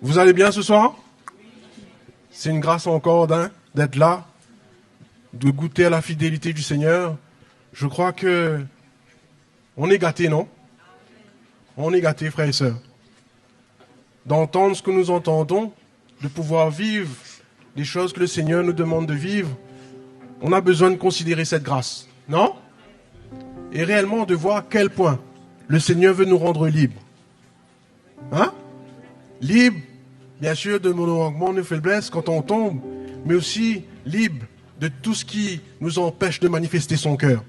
Vous allez bien ce soir? C'est une grâce encore d'être là, de goûter à la fidélité du Seigneur. Je crois que on est gâtés, non? On est gâtés, frères et sœurs. D'entendre ce que nous entendons, de pouvoir vivre les choses que le Seigneur nous demande de vivre. On a besoin de considérer cette grâce, non? Et réellement de voir à quel point le Seigneur veut nous rendre libres. Hein? Libres, bien sûr, de nos manquements, de faiblesses quand on tombe, mais aussi libres de tout ce qui nous empêche de manifester son cœur.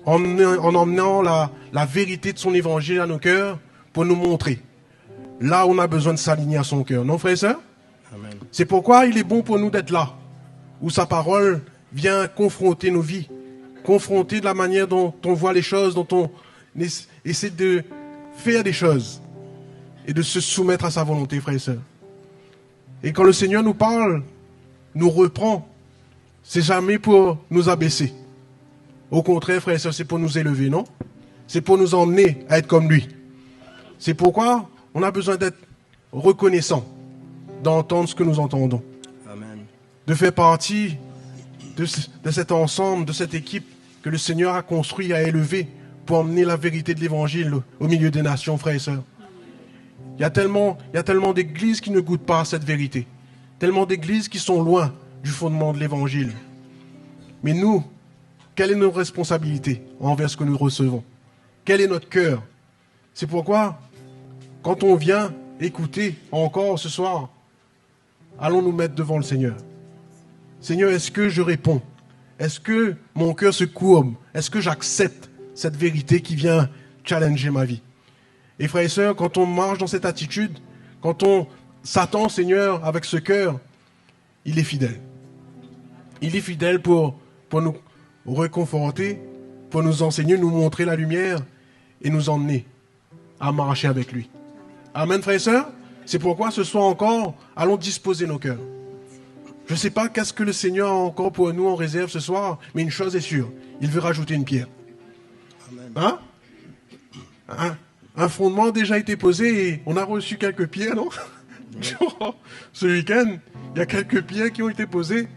En emmenant la vérité de son évangile à nos cœurs pour nous montrer là où on a besoin de s'aligner à son cœur. Non, frères et sœurs? Amen. C'est pourquoi il est bon pour nous d'être là, où sa parole vient confronter nos vies, confronter de la manière dont on voit les choses, dont on essaie de faire des choses et de se soumettre à sa volonté, frères et sœurs. Et quand le Seigneur nous parle, nous reprend, c'est jamais pour nous abaisser. Au contraire, frères et sœurs, c'est pour nous élever, non? C'est pour nous emmener à être comme lui. C'est pourquoi on a besoin d'être reconnaissant, d'entendre ce que nous entendons. Amen. De faire partie de cet ensemble, de cette équipe que le Seigneur a construit, a élevé pour emmener la vérité de l'Évangile au milieu des nations, frères et sœurs. Il y a tellement d'églises qui ne goûtent pas à cette vérité. Tellement d'églises qui sont loin du fondement de l'Évangile. Mais nous, quelle est notre responsabilité envers ce que nous recevons? Quel est notre cœur? C'est pourquoi, quand on vient écouter encore ce soir, allons nous mettre devant le Seigneur. Seigneur, est-ce que je réponds? Est-ce que mon cœur se courbe? Est-ce que j'accepte cette vérité qui vient challenger ma vie? Et frères et sœurs, quand on marche dans cette attitude, quand on s'attend au Seigneur avec ce cœur, il est fidèle. Il est fidèle pour nous réconforter, pour nous enseigner, nous montrer la lumière et nous emmener à marcher avec lui. Amen, frères et sœurs. C'est pourquoi ce soir encore, allons disposer nos cœurs. Je ne sais pas qu'est-ce que le Seigneur a encore pour nous en réserve ce soir, mais une chose est sûre, il veut rajouter une pierre. Amen. Hein? Un fondement a déjà été posé et on a reçu quelques pierres, non? Ce week-end, il y a quelques pierres qui ont été posées,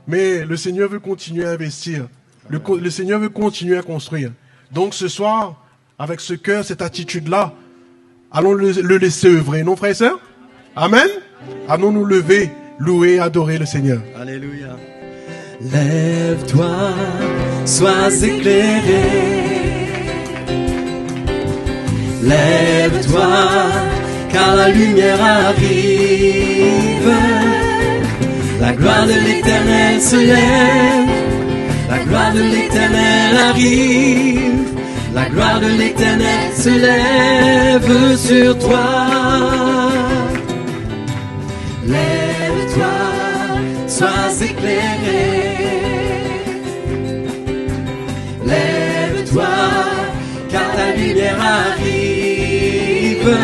mais le Seigneur veut continuer à investir. Le Seigneur veut continuer à construire. Donc ce soir, avec ce cœur, cette attitude-là, allons le laisser œuvrer, non, frères et sœurs? Amen. Allons nous lever, louer, adorer le Seigneur. Alléluia. Lève-toi, sois éclairé. Lève-toi, car la lumière arrive. La gloire de l'Éternel se lève. La gloire de l'Éternel arrive. La gloire de l'Éternel se lève sur toi. Lève-toi, sois éclairé. Lève-toi, car ta lumière arrive.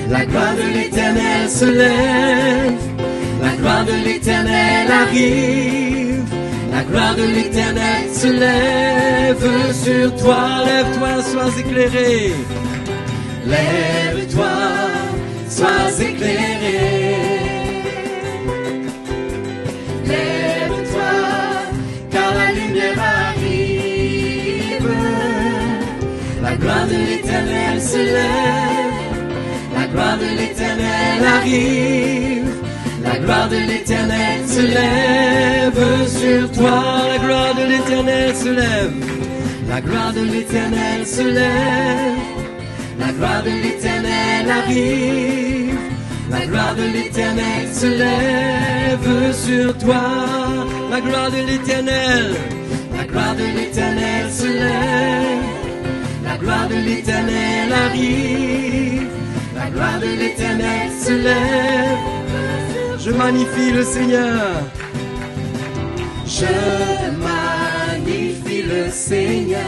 La gloire de l'Éternel se lève. La gloire de l'Éternel arrive. La gloire de l'Éternel se lève sur toi. Lève-toi, sois éclairé. Lève-toi, sois éclairé. Lève-toi, car la lumière arrive. La gloire de l'Éternel se lève. La gloire de l'Éternel arrive. La gloire de l'Éternel se lève sur toi. La gloire de l'Éternel se lève. La gloire de l'Éternel se lève. La gloire de l'Éternel arrive. La gloire de l'Éternel se lève sur toi. La gloire de l'Éternel. La gloire de l'Éternel se lève. La gloire de l'Éternel arrive. La gloire de l'Éternel se lève. Je magnifie le Seigneur. Je magnifie le Seigneur.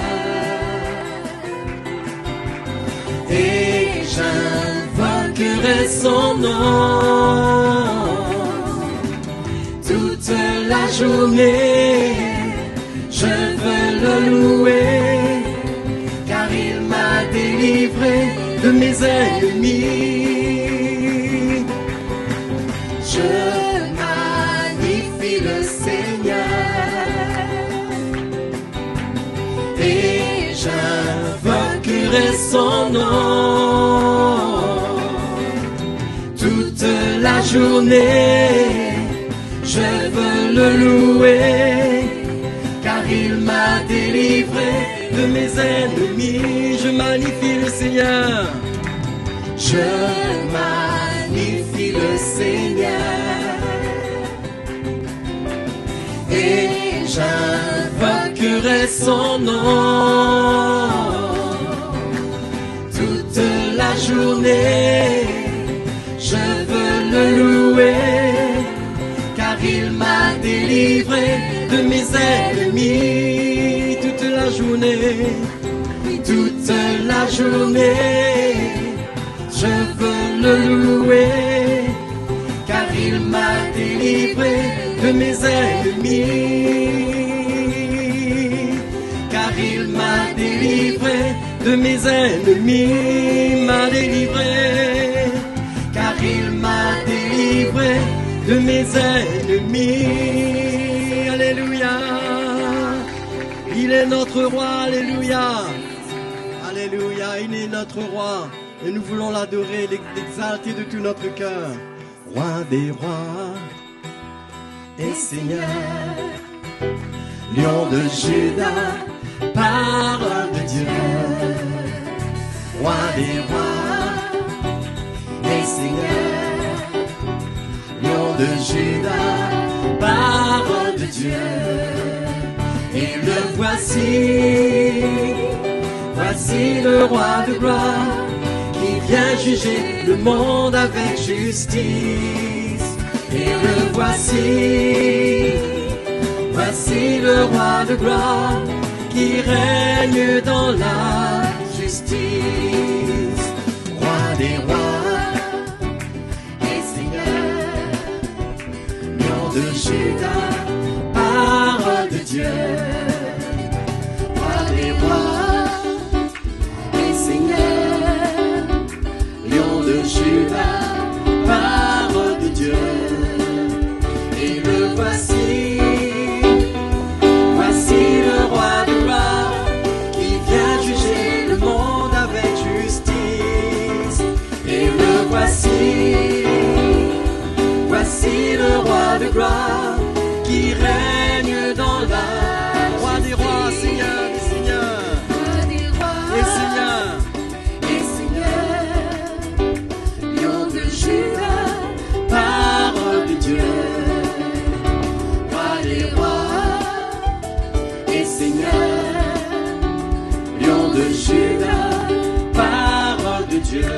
Et j'invoquerai son nom toute la journée. Je veux le louer, car il m'a délivré de mes ennemis. Je magnifie le Seigneur et j'invoquerai son nom toute la journée. Je veux le louer car il m'a délivré de mes ennemis. Je magnifie le Seigneur. Je magnifie le Seigneur et j'invoquerai son nom toute la journée. Je veux le louer car il m'a délivré de mes ennemis. Toute la journée, toute la journée, je veux le louer car il m'a délivré de mes ennemis. Car il m'a délivré de mes ennemis, m'a délivré. Car il m'a délivré de mes ennemis. Alléluia. Il est notre roi, alléluia. Alléluia, il est notre roi. Et nous voulons l'adorer, l'exalter de tout notre cœur. Roi des rois et Seigneur, Lion de Juda, parole de Dieu. Roi des rois et Seigneur, Lion de Juda, parole de Dieu. Et le voici, voici le roi de gloire qui vient juger le monde avec justice. Et le voici, voici le roi de gloire qui règne dans la justice. Roi des rois et Seigneur, Lion de Juda, parole de Dieu. Roi des rois et Seigneur, Lion de Juda, parole de Dieu. Et le voici, voici le roi de gloire qui vient juger le monde avec justice. Et le voici, voici le roi de gloire qui règne dans la roi des rois, Seigneur des seigneurs, et Seigneur, Lion de Juda, parole de Dieu. Roi des rois et Seigneur, Lion de Juda, parole de Dieu.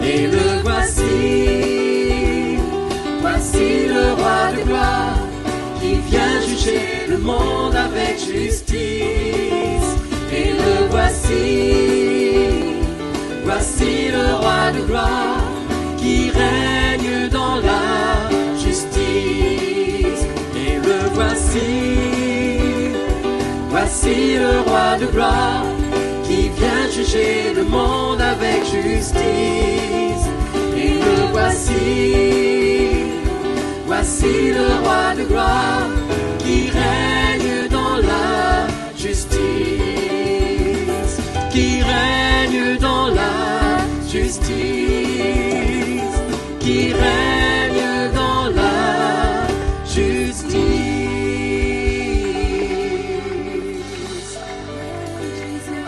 Et le voici, voici le roi de gloire qui vient juger le monde avec justice. Et le voici, voici le roi de gloire qui règne dans la justice. Et le voici, voici le roi de gloire qui vient juger le monde avec justice. Et le voici, voici le roi de gloire qui règne dans la justice, qui règne dans la justice, qui règne dans la justice.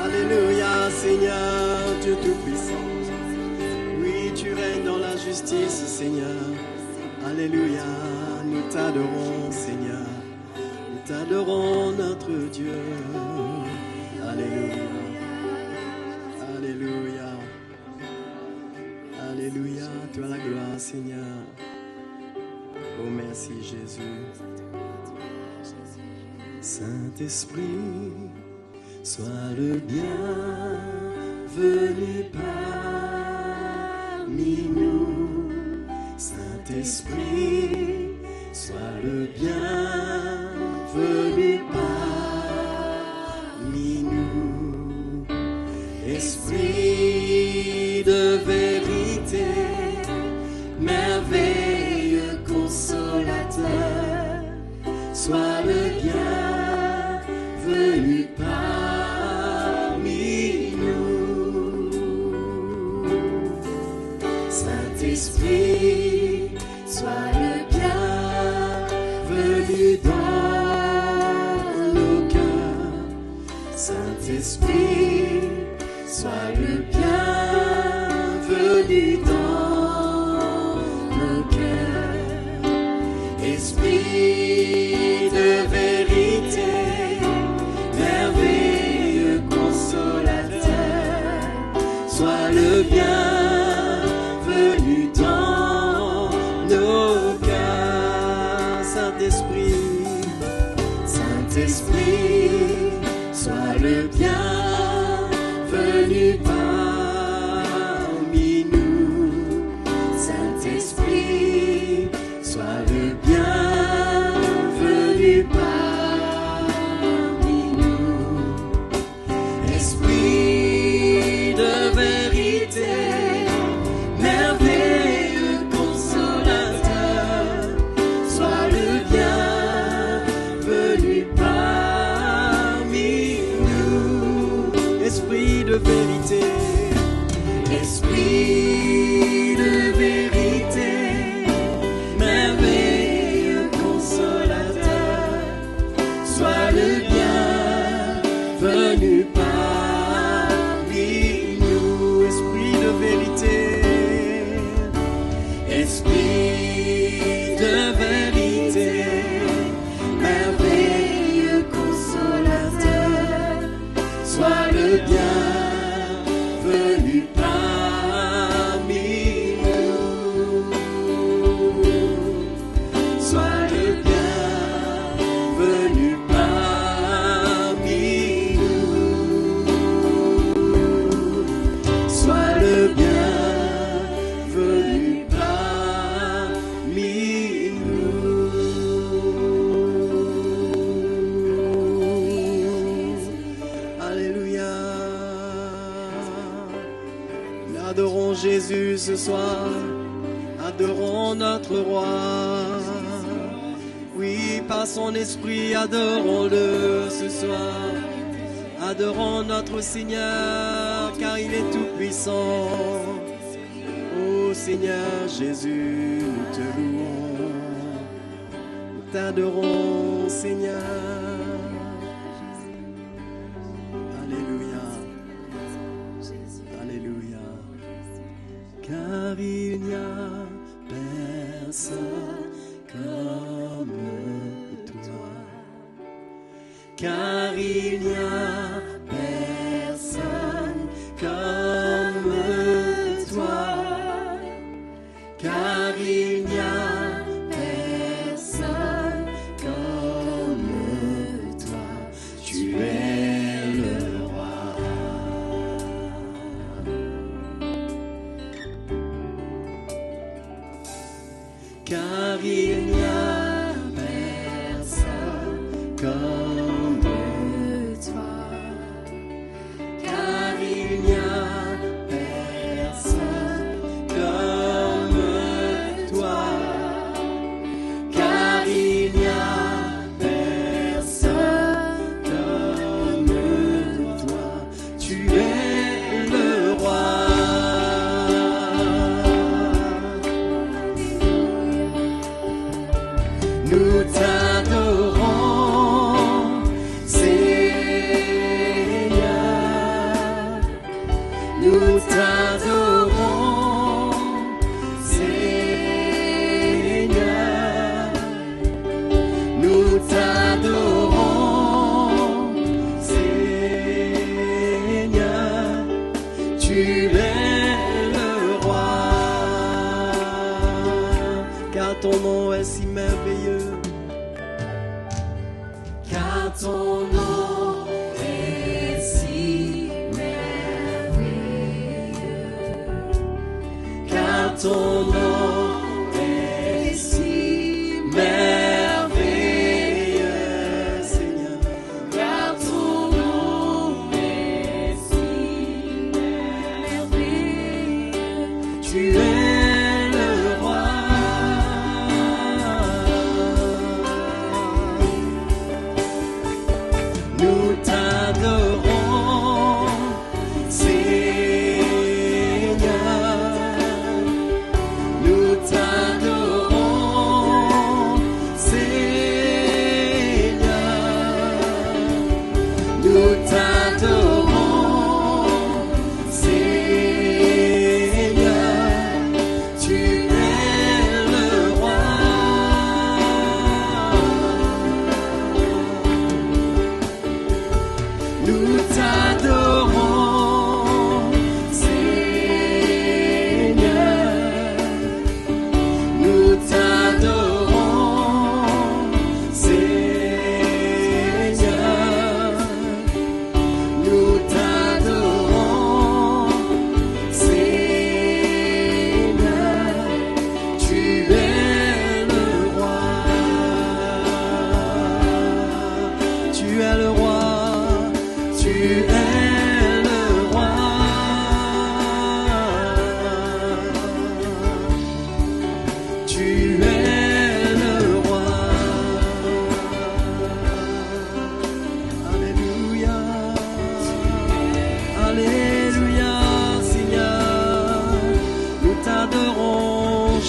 Alléluia, Seigneur, Dieu Tout-Puissant. Oui, tu règnes dans la justice, Seigneur. Alléluia, nous t'adorons, Seigneur. Nous t'adorons, notre Dieu. Alléluia. Alléluia. Alléluia. Tu as la gloire, Seigneur. Oh, merci, Jésus. Saint-Esprit, sois le bienvenu parmi nous. Saint-Esprit, sois le bienvenu parmi nous. Esprit de vérité, merveille Saint-Esprit, sois le bienvenu dans nos cœurs. Saint-Esprit, sois le bienvenu dans nos cœurs. Esprit de vérité, merveilleux consolateur, sois le bienvenu dans nos cœurs. Saint-Esprit, Saint-Esprit, sois le bienvenu parmi nous. Saint-Esprit, sois le bienvenu parmi nous. Esprit de vérité, merveilleux consolateur, sois le bienvenu parmi nous. Esprit de vérité, esprit de vérité, merveilleux consolateur, sois le bienvenu parmi nous. Esprit de vérité, esprit de vérité, merveilleux consolateur, sois le bienvenu parmi nous. Sois le bienvenu parmi nous. Sois le bienvenu parmi nous. Alléluia. Nous adorons Jésus ce soir. Adorons notre roi. Oui, par son esprit, adorons-le ce soir. Adorons notre Seigneur, car il est tout puissant. Ô Seigneur Jésus, nous te louons. Nous t'adorons, Seigneur. Alléluia. Alléluia. Car il n'y a personne comme toi. Car il n'y a personne comme toi. Car il n'y a personne comme toi. Tu es le roi. Car il n'y a personne comme toi. Car il n'y a personne comme toi. Car il n'y a personne comme toi. Tu es le roi. Nous t'adorons, Seigneur. Nous t'adorons, Seigneur. Nous t'adorons, Seigneur. Tu es le roi. Car ton nom est si merveilleux. Car ton nom est si merveilleux. Car ton nom est si merveilleux, Seigneur. Car ton nom est si merveilleux. Tu es le roi. Nous t'adorons, Seigneur.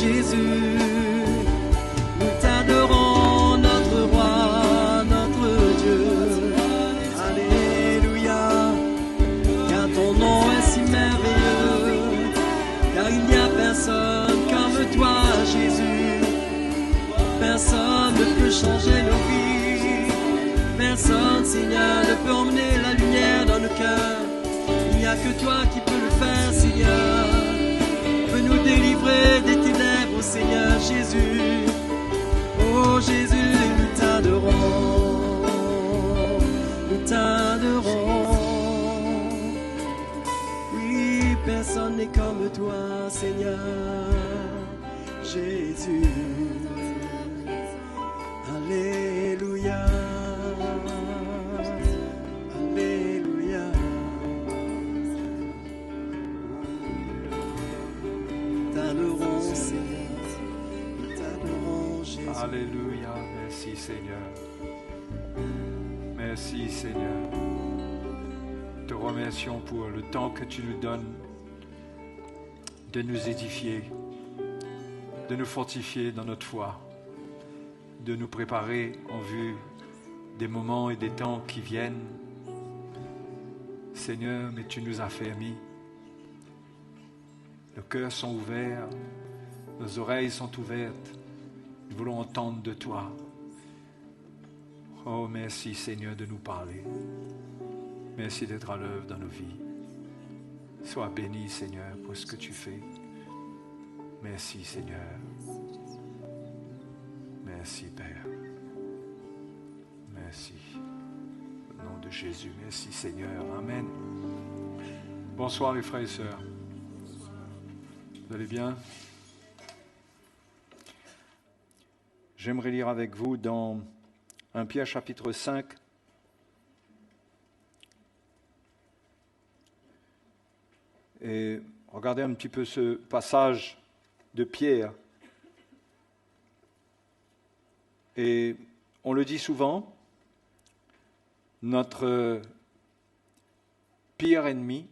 Jésus. Nous t'adorons, notre roi, notre Dieu. Alléluia, car ton nom est si merveilleux, car il n'y a personne comme toi, Jésus. Personne ne peut changer nos vies, personne, Seigneur, ne peut emmener la lumière dans nos cœurs. Il n'y a que toi qui peux le faire, Seigneur. Peux nous délivrer des ténèbres, Seigneur Jésus. Oh Jésus, nous t'adorons, nous t'adorons. Oui, personne n'est comme toi, Seigneur Jésus. Alléluia, alléluia. T'adorons, Seigneur, t'adorons, Jésus. Alléluia, merci Seigneur. Merci Seigneur. Te remercions pour le temps que tu nous donnes de nous édifier, de nous fortifier dans notre foi, de nous préparer en vue des moments et des temps qui viennent. Seigneur, mais tu nous as affermis. Nos cœurs sont ouverts, nos oreilles sont ouvertes. Nous voulons entendre de toi. Oh, merci Seigneur de nous parler. Merci d'être à l'œuvre dans nos vies. Sois béni Seigneur pour ce que tu fais. Merci Seigneur. Merci Père. Merci. Au nom de Jésus, merci Seigneur. Amen. Bonsoir les frères et sœurs. Vous allez bien? J'aimerais lire avec vous dans 1 Pierre chapitre 5. Et regardez un petit peu ce passage de Pierre. Et on le dit souvent, notre pire ennemi.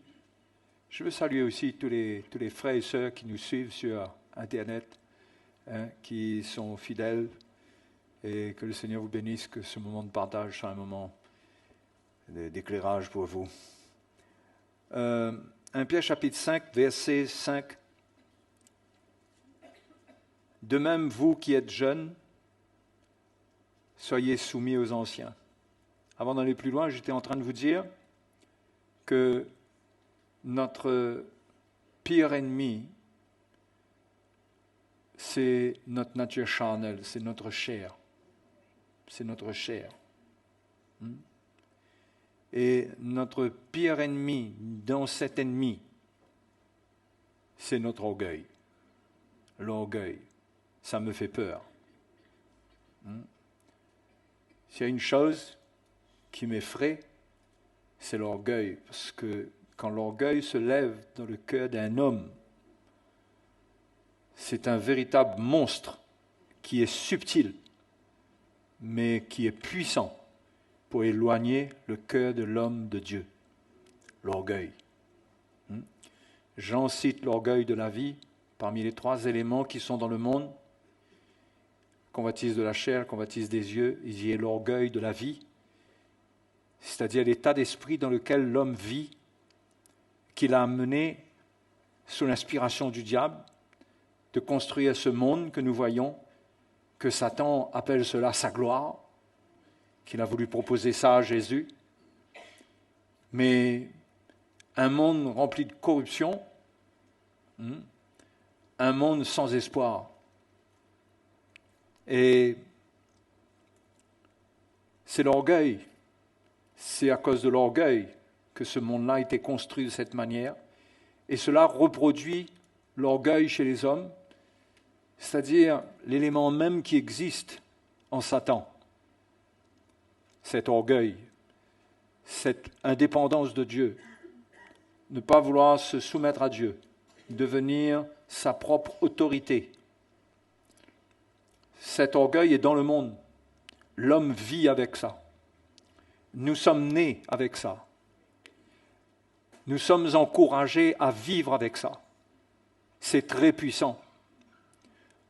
Je veux saluer aussi tous les frères et sœurs qui nous suivent sur Internet, qui sont fidèles, et que le Seigneur vous bénisse, que ce moment de partage soit un moment d'éclairage pour vous. 1 Pierre chapitre 5, verset 5. De même, vous qui êtes jeunes, soyez soumis aux anciens. Avant d'aller plus loin, j'étais en train de vous dire que notre pire ennemi, c'est notre nature charnelle, c'est notre chair. C'est notre chair. Et notre pire ennemi, dans cet ennemi, c'est notre orgueil. L'orgueil, ça me fait peur. S'il y a une chose qui m'effraie, c'est l'orgueil. Parce que quand l'orgueil se lève dans le cœur d'un homme, c'est un véritable monstre qui est subtil, mais qui est puissant pour éloigner le cœur de l'homme de Dieu. L'orgueil. Jean cite l'orgueil de la vie parmi les 3 éléments qui sont dans le monde. Convoitise de la chair, convoitise des yeux, il y a l'orgueil de la vie, c'est-à-dire l'état d'esprit dans lequel l'homme vit, qu'il a amené sous l'inspiration du diable de construire ce monde que nous voyons, que Satan appelle cela sa gloire, qu'il a voulu proposer ça à Jésus. Mais un monde rempli de corruption, un monde sans espoir. Et c'est l'orgueil, c'est à cause de l'orgueil que ce monde-là a été construit de cette manière. Et cela reproduit l'orgueil chez les hommes, c'est-à-dire l'élément même qui existe en Satan. Cet orgueil, cette indépendance de Dieu, ne pas vouloir se soumettre à Dieu, devenir sa propre autorité. Cet orgueil est dans le monde. L'homme vit avec ça. Nous sommes nés avec ça. Nous sommes encouragés à vivre avec ça. C'est très puissant.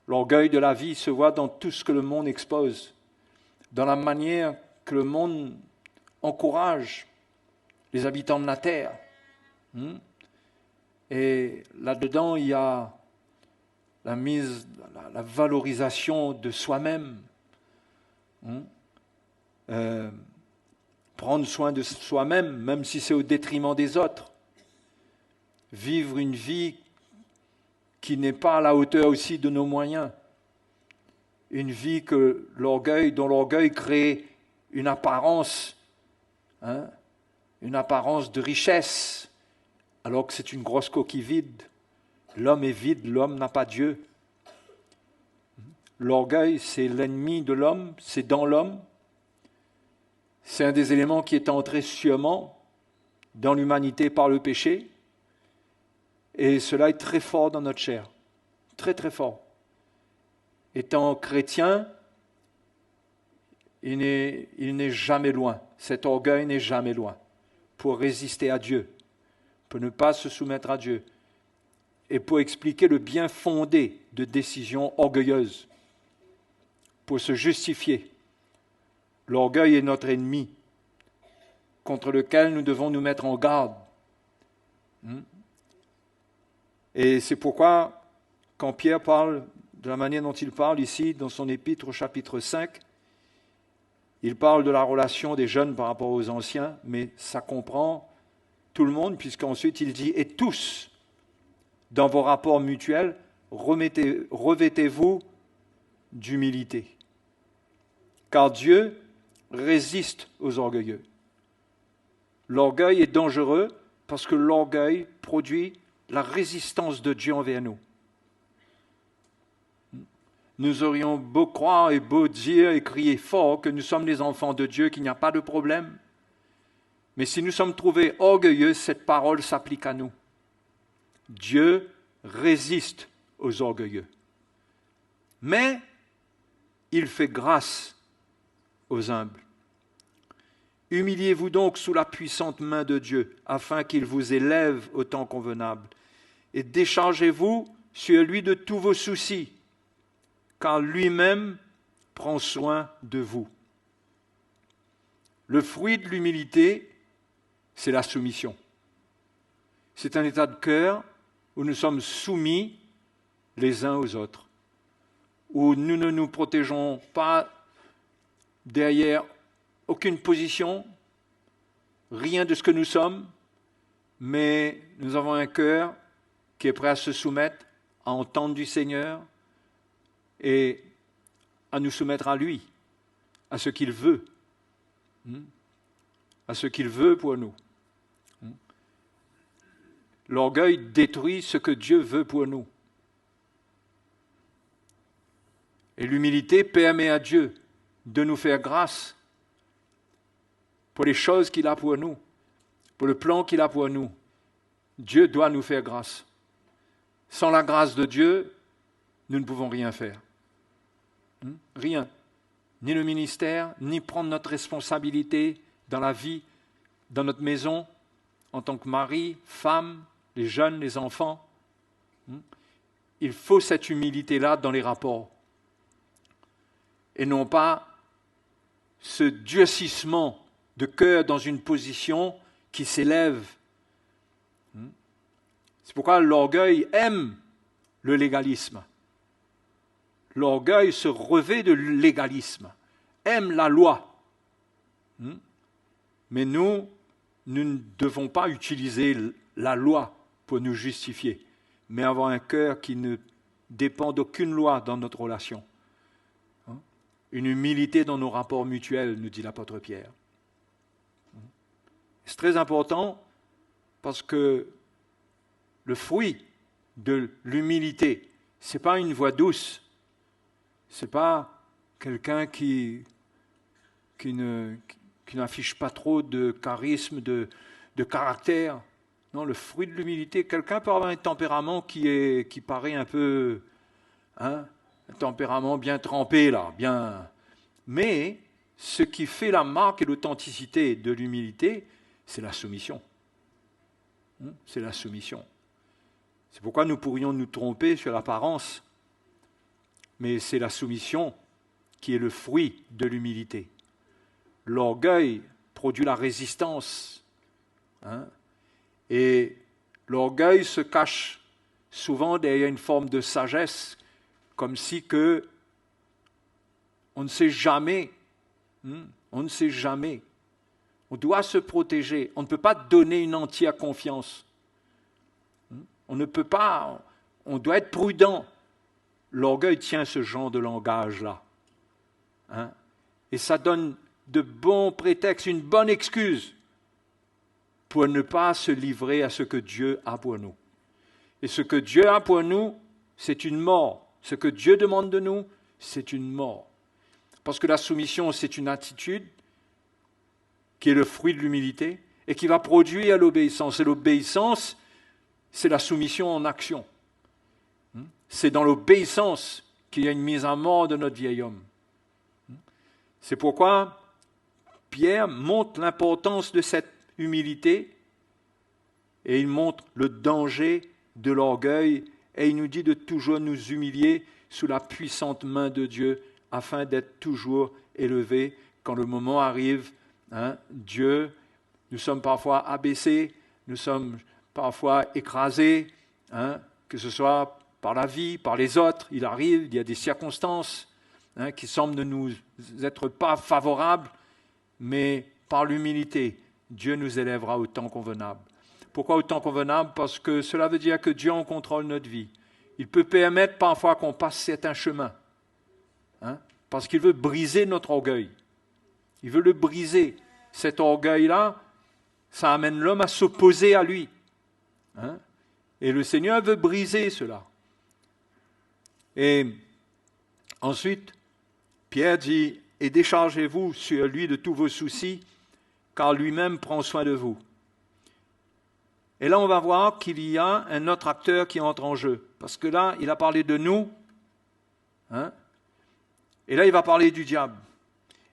L'orgueil de la vie se voit dans tout ce que le monde expose, dans la manière que le monde encourage les habitants de la terre. Et là-dedans, il y a la valorisation de soi-même. Prendre soin de soi-même, même si c'est au détriment des autres. Vivre une vie qui n'est pas à la hauteur aussi de nos moyens. Une vie dont l'orgueil crée une apparence de richesse, alors que c'est une grosse coquille vide. L'homme est vide, l'homme n'a pas Dieu. L'orgueil, c'est l'ennemi de l'homme, c'est dans l'homme. C'est un des éléments qui est entré sciemment dans l'humanité par le péché. Et cela est très fort dans notre chair. Très très fort. Étant chrétien, il n'est jamais loin. Cet orgueil n'est jamais loin. Pour résister à Dieu. Pour ne pas se soumettre à Dieu. Et pour expliquer le bien fondé de décisions orgueilleuses. Pour se justifier. L'orgueil est notre ennemi, contre lequel nous devons nous mettre en garde. Et c'est pourquoi, quand Pierre parle de la manière dont il parle ici, dans son épître au chapitre 5, il parle de la relation des jeunes par rapport aux anciens, mais ça comprend tout le monde, puisqu'ensuite il dit « Et tous, dans vos rapports mutuels, revêtez-vous d'humilité. Car Dieu résiste aux orgueilleux. L'orgueil est dangereux parce que l'orgueil produit la résistance de Dieu envers nous. Nous aurions beau croire et beau dire et crier fort que nous sommes les enfants de Dieu, qu'il n'y a pas de problème. Mais si nous sommes trouvés orgueilleux, cette parole s'applique à nous. Dieu résiste aux orgueilleux. Mais il fait grâce aux humbles. Humiliez-vous donc sous la puissante main de Dieu, afin qu'il vous élève au temps convenable. Et déchargez-vous sur lui de tous vos soucis, car lui-même prend soin de vous. Le fruit de l'humilité, c'est la soumission. C'est un état de cœur où nous sommes soumis les uns aux autres, où nous ne nous protégeons pas derrière aucune position, rien de ce que nous sommes, mais nous avons un cœur qui est prêt à se soumettre, à entendre du Seigneur et à nous soumettre à lui, à ce qu'il veut, à ce qu'il veut pour nous. L'orgueil détruit ce que Dieu veut pour nous. Et l'humilité permet à Dieu de nous faire grâce pour les choses qu'il a pour nous, pour le plan qu'il a pour nous. Dieu doit nous faire grâce. Sans la grâce de Dieu, nous ne pouvons rien faire. Rien. Ni le ministère, ni prendre notre responsabilité dans la vie, dans notre maison, en tant que mari, femme, les jeunes, les enfants. Il faut cette humilité-là dans les rapports. Et non pas ce durcissement de cœur dans une position qui s'élève. C'est pourquoi l'orgueil aime le légalisme. L'orgueil se revêt de légalisme, aime la loi. Mais nous ne devons pas utiliser la loi pour nous justifier, mais avoir un cœur qui ne dépend d'aucune loi dans notre relation. Une humilité dans nos rapports mutuels, nous dit l'apôtre Pierre. C'est très important parce que le fruit de l'humilité, ce n'est pas une voix douce, ce n'est pas quelqu'un qui n'affiche pas trop de charisme, de caractère. Non, le fruit de l'humilité, quelqu'un peut avoir un tempérament qui paraît un peu, un tempérament bien trempé là, bien. Mais ce qui fait la marque et l'authenticité de l'humilité, c'est la soumission. C'est la soumission. C'est pourquoi nous pourrions nous tromper sur l'apparence. mais c'est la soumission qui est le fruit de l'humilité. L'orgueil produit la résistance. Et l'orgueil se cache souvent derrière une forme de sagesse, comme si que on ne sait jamais. On ne sait jamais. On doit se protéger. On ne peut pas donner une entière confiance. On ne peut pas. On doit être prudent. L'orgueil tient ce genre de langage-là. Et ça donne de bons prétextes, une bonne excuse pour ne pas se livrer à ce que Dieu a pour nous. Et ce que Dieu a pour nous, c'est une mort. Ce que Dieu demande de nous, c'est une mort. Parce que la soumission, c'est une attitude qui est le fruit de l'humilité et qui va produire l'obéissance. Et l'obéissance, c'est la soumission en action. C'est dans l'obéissance qu'il y a une mise à mort de notre vieil homme. C'est pourquoi Pierre montre l'importance de cette humilité et il montre le danger de l'orgueil et il nous dit de toujours nous humilier sous la puissante main de Dieu afin d'être toujours élevés quand le moment arrive. Dieu, nous sommes parfois abaissés, nous sommes parfois écrasés, que ce soit par la vie, par les autres. Il arrive, il y a des circonstances qui semblent ne nous être pas favorables, mais par l'humilité, Dieu nous élèvera au temps convenable. Pourquoi au temps convenable? Parce que cela veut dire que Dieu en contrôle notre vie. Il peut permettre parfois qu'on passe certains chemins, parce qu'il veut briser notre orgueil. Il veut le briser. Cet orgueil-là, ça amène l'homme à s'opposer à lui. Et le Seigneur veut briser cela. Et ensuite, Pierre dit, « Et déchargez-vous sur lui de tous vos soucis, car lui-même prend soin de vous. » Et là, on va voir qu'il y a un autre acteur qui entre en jeu. Parce que là, il a parlé de nous. Et là, il va parler du diable.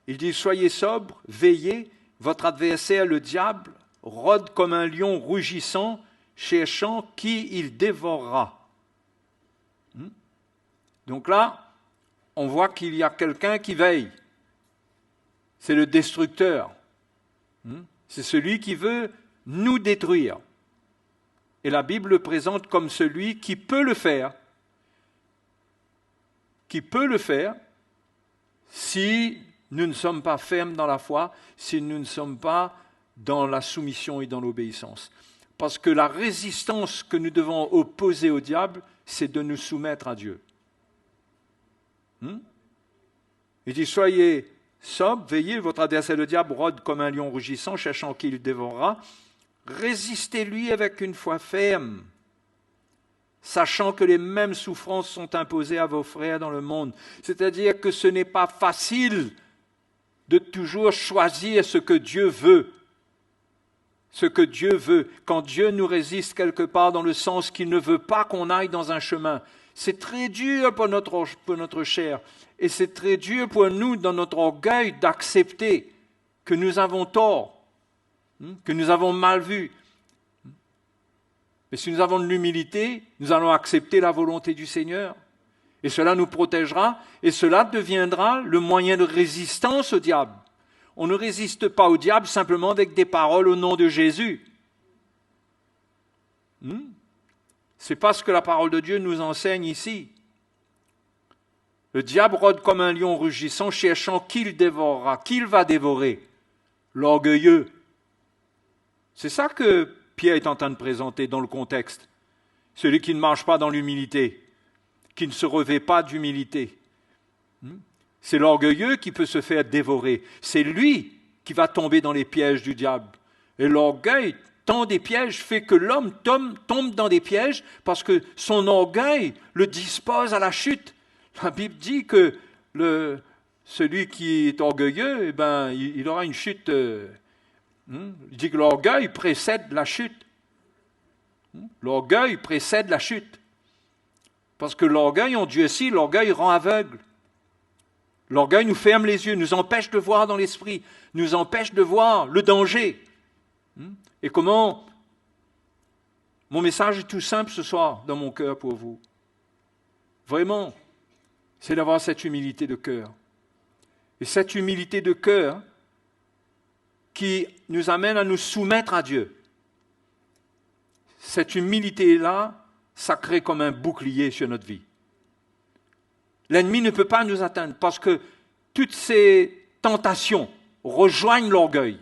Il dit, « Soyez sobres, veillez, votre adversaire, le diable, rôde comme un lion rugissant, cherchant qui il dévorera. » Donc là, on voit qu'il y a quelqu'un qui veille. C'est le destructeur. C'est celui qui veut nous détruire. Et la Bible le présente comme celui qui peut le faire. Qui peut le faire si nous ne sommes pas fermes dans la foi, si nous ne sommes pas dans la soumission et dans l'obéissance. Parce que la résistance que nous devons opposer au diable, c'est de nous soumettre à Dieu. Il dit, soyez sobres, veillez, votre adversaire le diable rôde comme un lion rugissant, cherchant qui il dévorera. Résistez-lui avec une foi ferme, sachant que les mêmes souffrances sont imposées à vos frères dans le monde. C'est-à-dire que ce n'est pas facile de toujours choisir ce que Dieu veut. Ce que Dieu veut. Quand Dieu nous résiste quelque part dans le sens qu'il ne veut pas qu'on aille dans un chemin, c'est très dur pour notre chair. Et c'est très dur pour nous, dans notre orgueil, d'accepter que nous avons tort, que nous avons mal vu. Mais si nous avons de l'humilité, nous allons accepter la volonté du Seigneur. Et cela nous protégera, et cela deviendra le moyen de résistance au diable. On ne résiste pas au diable simplement avec des paroles au nom de Jésus. C'est pas ce que la parole de Dieu nous enseigne ici. Le diable rôde comme un lion rugissant, cherchant qui il dévorera, qui il va dévorer. L'orgueilleux. C'est ça que Pierre est en train de présenter dans le contexte. Celui qui ne marche pas dans l'humilité, qui ne se revêt pas d'humilité. C'est l'orgueilleux qui peut se faire dévorer. C'est lui qui va tomber dans les pièges du diable. Et l'orgueil tend des pièges, fait que l'homme tombe dans des pièges parce que son orgueil le dispose à la chute. La Bible dit que celui qui est orgueilleux, il aura une chute. Il dit que l'orgueil précède la chute. L'orgueil précède la chute. Parce que l'orgueil, on dit aussi, l'orgueil rend aveugle. L'orgueil nous ferme les yeux, nous empêche de voir dans l'esprit, nous empêche de voir le danger. Et comment? Mon message est tout simple ce soir dans mon cœur pour vous. Vraiment. c'est d'avoir cette humilité de cœur. Et cette humilité de cœur qui nous amène à nous soumettre à Dieu. Cette humilité-là, ça crée comme un bouclier sur notre vie. L'ennemi ne peut pas nous atteindre parce que toutes ces tentations rejoignent l'orgueil.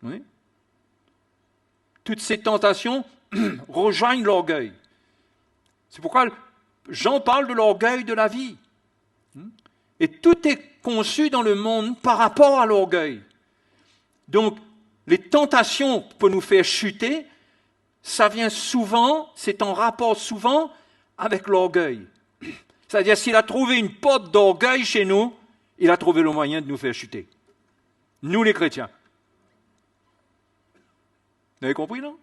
Oui? Toutes ces tentations rejoignent l'orgueil. C'est pourquoi Jean parle de l'orgueil de la vie. Et tout est conçu dans le monde par rapport à l'orgueil. Donc, les tentations pour nous faire chuter, ça vient souvent, c'est en rapport souvent avec l'orgueil. C'est-à-dire, s'il a trouvé une porte d'orgueil chez nous, il a trouvé le moyen de nous faire chuter. Nous, les chrétiens. Vous avez compris, non?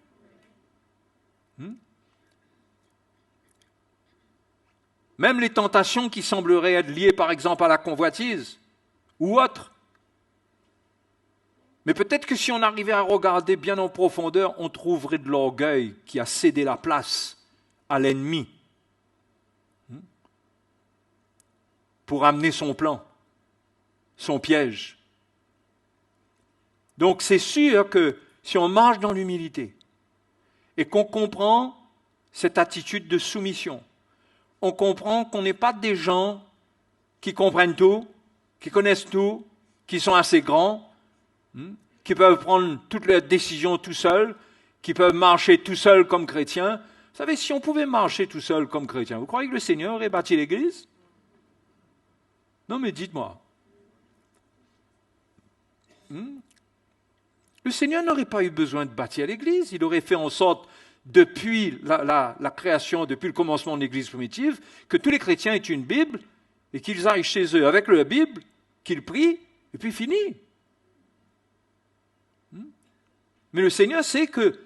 Même les tentations qui sembleraient être liées, par exemple, à la convoitise ou autre. Mais peut-être que si on arrivait à regarder bien en profondeur, on trouverait de l'orgueil qui a cédé la place à l'ennemi pour amener son plan, son piège. Donc c'est sûr que si on marche dans l'humilité et qu'on comprend cette attitude de soumission, on comprend qu'on n'est pas des gens qui comprennent tout, qui connaissent tout, qui sont assez grands, qui peuvent prendre toutes leurs décisions tout seuls, qui peuvent marcher tout seuls comme chrétiens. Vous savez, si on pouvait marcher tout seul comme chrétien, vous croyez que le Seigneur aurait bâti l'Église? Non, mais dites-moi. Le Seigneur n'aurait pas eu besoin de bâtir l'Église. Il aurait fait en sorte, depuis la création, depuis le commencement de l'Église primitive, que tous les chrétiens aient une Bible et qu'ils aillent chez eux avec leur Bible, qu'ils prient, et puis fini. Mais le Seigneur sait que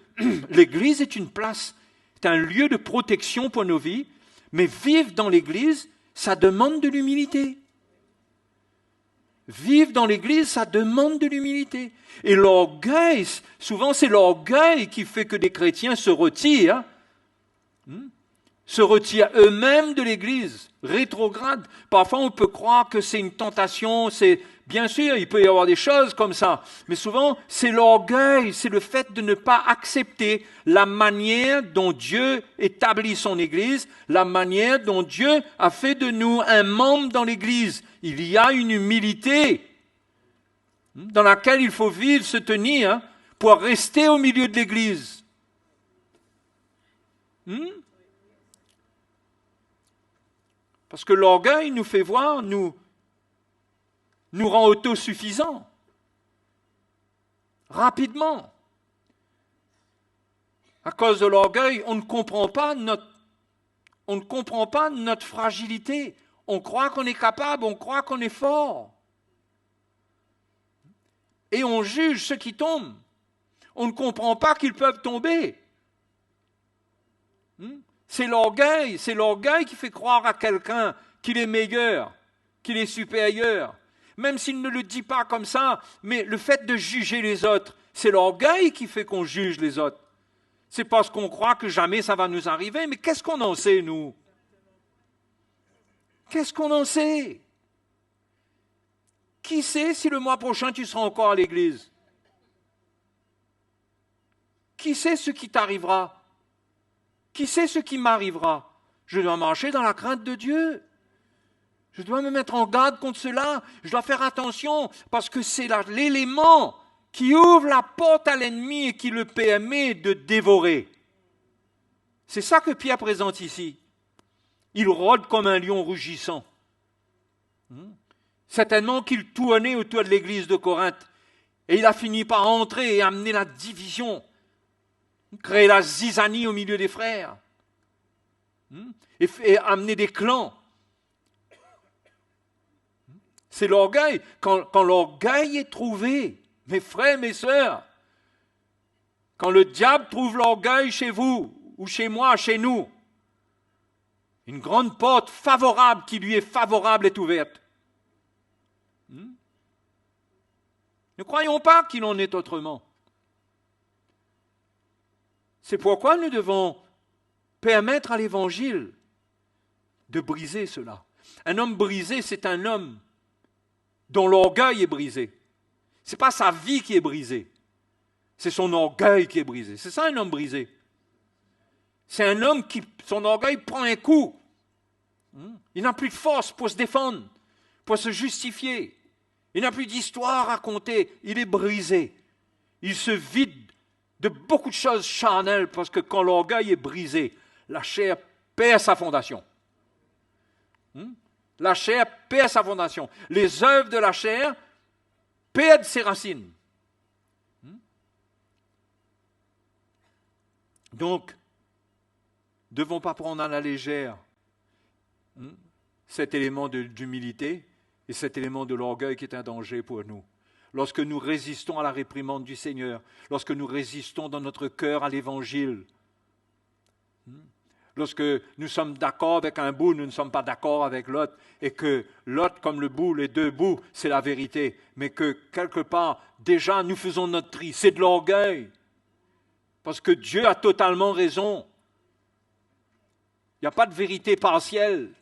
l'Église est une place, c'est un lieu de protection pour nos vies, mais vivre dans l'Église, ça demande de l'humilité. Vivre dans l'Église, ça demande de l'humilité. Et l'orgueil, souvent c'est l'orgueil qui fait que des chrétiens se retirent eux-mêmes de l'Église, rétrogradent. Parfois on peut croire que c'est une tentation, bien sûr, il peut y avoir des choses comme ça, mais souvent c'est l'orgueil, c'est le fait de ne pas accepter la manière dont Dieu établit son Église, la manière dont Dieu a fait de nous un membre dans l'Église. Il y a une humilité dans laquelle il faut vivre, se tenir, pour rester au milieu de l'Église. Parce que l'orgueil nous fait voir, nous rend autosuffisants. Rapidement. À cause de l'orgueil, on ne comprend pas notre fragilité. On croit qu'on est capable, on croit qu'on est fort. Et on juge ceux qui tombent. On ne comprend pas qu'ils peuvent tomber. C'est l'orgueil qui fait croire à quelqu'un qu'il est meilleur, qu'il est supérieur. Même s'il ne le dit pas comme ça, mais le fait de juger les autres, c'est l'orgueil qui fait qu'on juge les autres. C'est parce qu'on croit que jamais ça va nous arriver, mais qu'est-ce qu'on en sait, nous? Qu'est-ce qu'on en sait? Qui sait si le mois prochain tu seras encore à l'église? Qui sait ce qui t'arrivera? Qui sait ce qui m'arrivera? Je dois marcher dans la crainte de Dieu. Je dois me mettre en garde contre cela. Je dois faire attention parce que c'est l'élément qui ouvre la porte à l'ennemi et qui le permet de dévorer. C'est ça que Pierre présente ici. Il rôde comme un lion rugissant. Certainement qu'il tournait autour de l'église de Corinthe. Et il a fini par entrer et amener la division, créer la zizanie au milieu des frères, et amener des clans. C'est l'orgueil. Quand l'orgueil est trouvé, mes frères, mes sœurs, quand le diable trouve l'orgueil chez vous, ou chez moi, chez nous, une grande porte favorable qui lui est favorable est ouverte. Ne croyons pas qu'il en est autrement. C'est pourquoi nous devons permettre à l'Évangile de briser cela. Un homme brisé, c'est un homme dont l'orgueil est brisé. Ce n'est pas sa vie qui est brisée, c'est son orgueil qui est brisé. C'est ça un homme brisé. C'est un homme qui, son orgueil prend un coup. Il n'a plus de force pour se défendre, pour se justifier. Il n'a plus d'histoire à raconter. Il est brisé. Il se vide de beaucoup de choses charnelles parce que quand l'orgueil est brisé, la chair perd sa fondation. La chair perd sa fondation. Les œuvres de la chair perdent ses racines. Donc, ne devons pas prendre à la légère cet élément d'humilité et cet élément de l'orgueil qui est un danger pour nous. Lorsque nous résistons à la réprimande du Seigneur, lorsque nous résistons dans notre cœur à l'Évangile, lorsque nous sommes d'accord avec un bout, nous ne sommes pas d'accord avec l'autre, et que l'autre, comme le bout, les deux bouts, c'est la vérité, mais que quelque part, déjà, nous faisons notre tri. C'est de l'orgueil, parce que Dieu a totalement raison. Il n'y a pas de vérité partielle.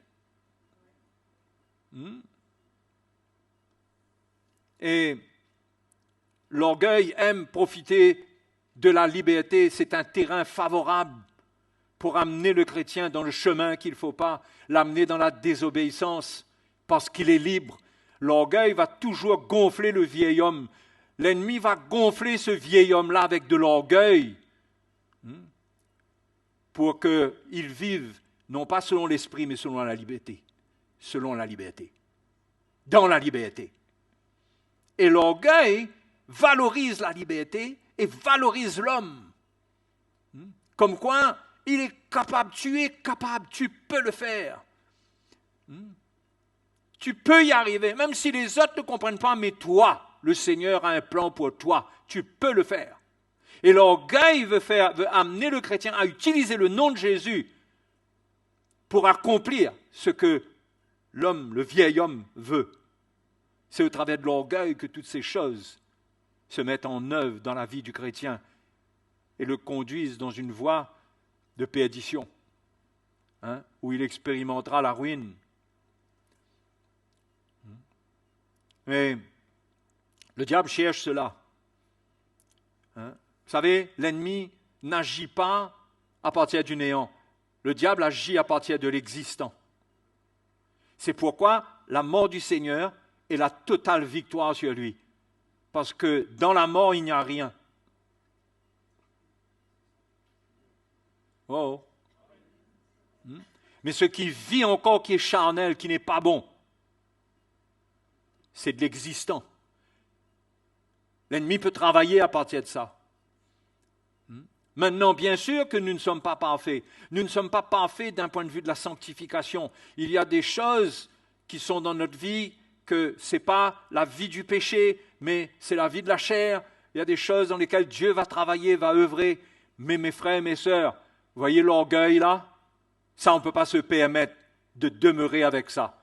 Et l'orgueil aime profiter de la liberté. C'est un terrain favorable pour amener le chrétien dans le chemin qu'il ne faut pas, l'amener dans la désobéissance, parce qu'il est libre. L'orgueil va toujours gonfler le vieil homme. L'ennemi va gonfler ce vieil homme-là avec de l'orgueil pour qu'il vive, non pas selon l'esprit, mais selon la liberté. Selon la liberté. Dans la liberté. Et l'orgueil valorise la liberté et valorise l'homme. Comme quoi, il est capable, tu es capable, tu peux le faire. Tu peux y arriver, même si les autres ne comprennent pas, mais toi, le Seigneur a un plan pour toi, tu peux le faire. Et l'orgueil veut amener le chrétien à utiliser le nom de Jésus pour accomplir ce que l'homme, le vieil homme, veut. C'est au travers de l'orgueil que toutes ces choses se mettent en œuvre dans la vie du chrétien et le conduisent dans une voie de perdition, où il expérimentera la ruine. Mais le diable cherche cela. Vous savez, l'ennemi n'agit pas à partir du néant. Le diable agit à partir de l'existant. C'est pourquoi la mort du Seigneur est la totale victoire sur lui. Parce que dans la mort, il n'y a rien. Oh. Mais ce qui vit encore, qui est charnel, qui n'est pas bon, c'est de l'existant. L'ennemi peut travailler à partir de ça. Maintenant, bien sûr que nous ne sommes pas parfaits. Nous ne sommes pas parfaits d'un point de vue de la sanctification. Il y a des choses qui sont dans notre vie que ce n'est pas la vie du péché, mais c'est la vie de la chair. Il y a des choses dans lesquelles Dieu va travailler, va œuvrer. Mais mes frères et mes sœurs, vous voyez l'orgueil là? Ça, on ne peut pas se permettre de demeurer avec ça.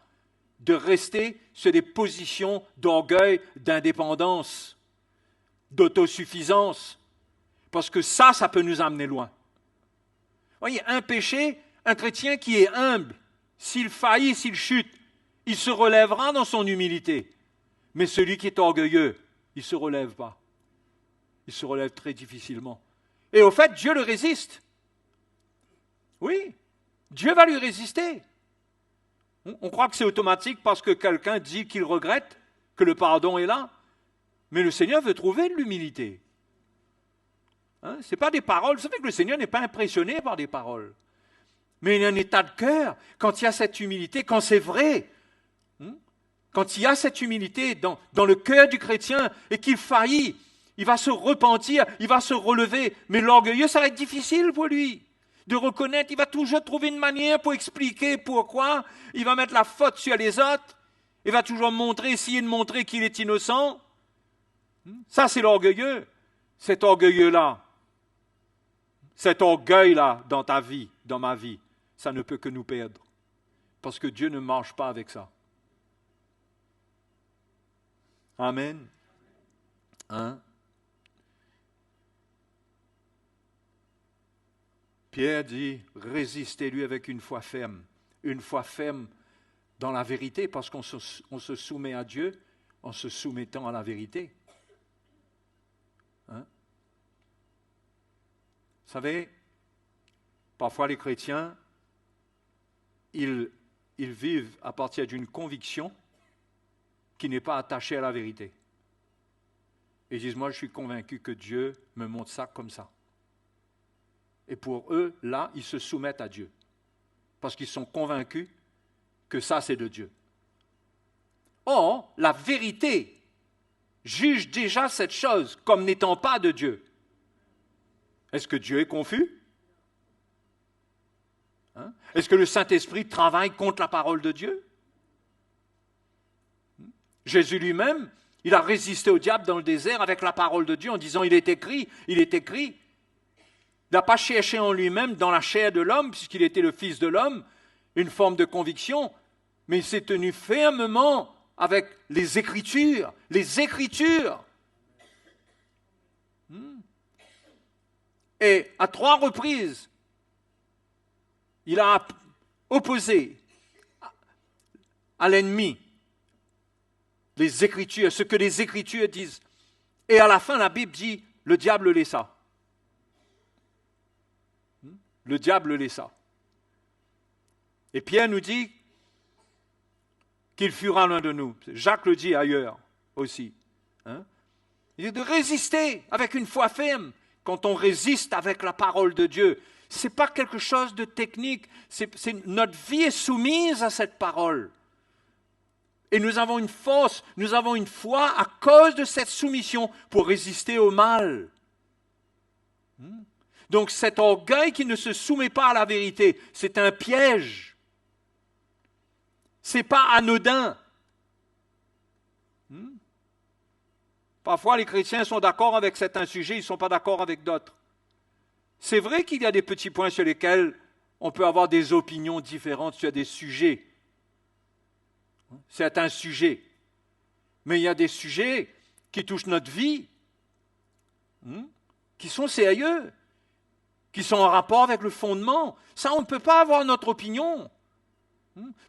De rester sur des positions d'orgueil, d'indépendance, d'autosuffisance. Parce que ça peut nous amener loin. Vous voyez, un péché, un chrétien qui est humble, s'il faillit, s'il chute, il se relèvera dans son humilité. Mais celui qui est orgueilleux, il ne se relève pas. Il se relève très difficilement. Et au fait, Dieu le résiste. Oui, Dieu va lui résister. On croit que c'est automatique parce que quelqu'un dit qu'il regrette, que le pardon est là. Mais le Seigneur veut trouver de l'humilité. Ce n'est pas des paroles. Vous savez que le Seigneur n'est pas impressionné par des paroles. Mais il y a un état de cœur, quand il y a cette humilité, quand c'est vrai. Quand il y a cette humilité dans le cœur du chrétien et qu'il faillit, il va se repentir, il va se relever. Mais l'orgueilleux, ça va être difficile pour lui de reconnaître. Il va toujours trouver une manière pour expliquer pourquoi. Il va mettre la faute sur les autres. Il va toujours essayer de montrer qu'il est innocent. Ça, c'est l'orgueilleux. Cet orgueilleux-là, cet orgueil-là dans ta vie, dans ma vie, ça ne peut que nous perdre. Parce que Dieu ne marche pas avec ça. Amen. Pierre dit, résistez-lui avec une foi ferme. une foi ferme dans la vérité, parce qu'on se soumet à Dieu en se soumettant à la vérité. Hein? Vous savez, parfois les chrétiens, ils vivent à partir d'une conviction qui n'est pas attachée à la vérité. Et ils disent, moi je suis convaincu que Dieu me montre ça comme ça. Et pour eux, là, ils se soumettent à Dieu. Parce qu'ils sont convaincus que ça, c'est de Dieu. Or, la vérité juge déjà cette chose comme n'étant pas de Dieu. Est-ce que Dieu est confus? Hein? Est-ce que le Saint-Esprit travaille contre la parole de Dieu? Jésus lui-même, il a résisté au diable dans le désert avec la parole de Dieu en disant, il est écrit, il est écrit. Il n'a pas cherché en lui-même, dans la chair de l'homme, puisqu'il était le Fils de l'homme, une forme de conviction, mais il s'est tenu fermement avec les Écritures. Les Écritures. Et à 3 reprises, il a opposé à l'ennemi les Écritures, ce que les Écritures disent. Et à la fin, la Bible dit, le diable le laissa. Le diable le laissa. Et Pierre nous dit qu'il fuira l'un de nous. Jacques le dit ailleurs aussi. Hein? Il dit de résister avec une foi ferme. Quand on résiste avec la parole de Dieu, ce n'est pas quelque chose de technique. Notre vie est soumise à cette parole. Et nous avons une force, nous avons une foi à cause de cette soumission pour résister au mal. Donc cet orgueil qui ne se soumet pas à la vérité, c'est un piège. Ce n'est pas anodin. Parfois les chrétiens sont d'accord avec certains sujets, ils ne sont pas d'accord avec d'autres. C'est vrai qu'il y a des petits points sur lesquels on peut avoir des opinions différentes sur des sujets. C'est un sujet. Mais il y a des sujets qui touchent notre vie, qui sont sérieux, qui sont en rapport avec le fondement. Ça, on ne peut pas avoir notre opinion.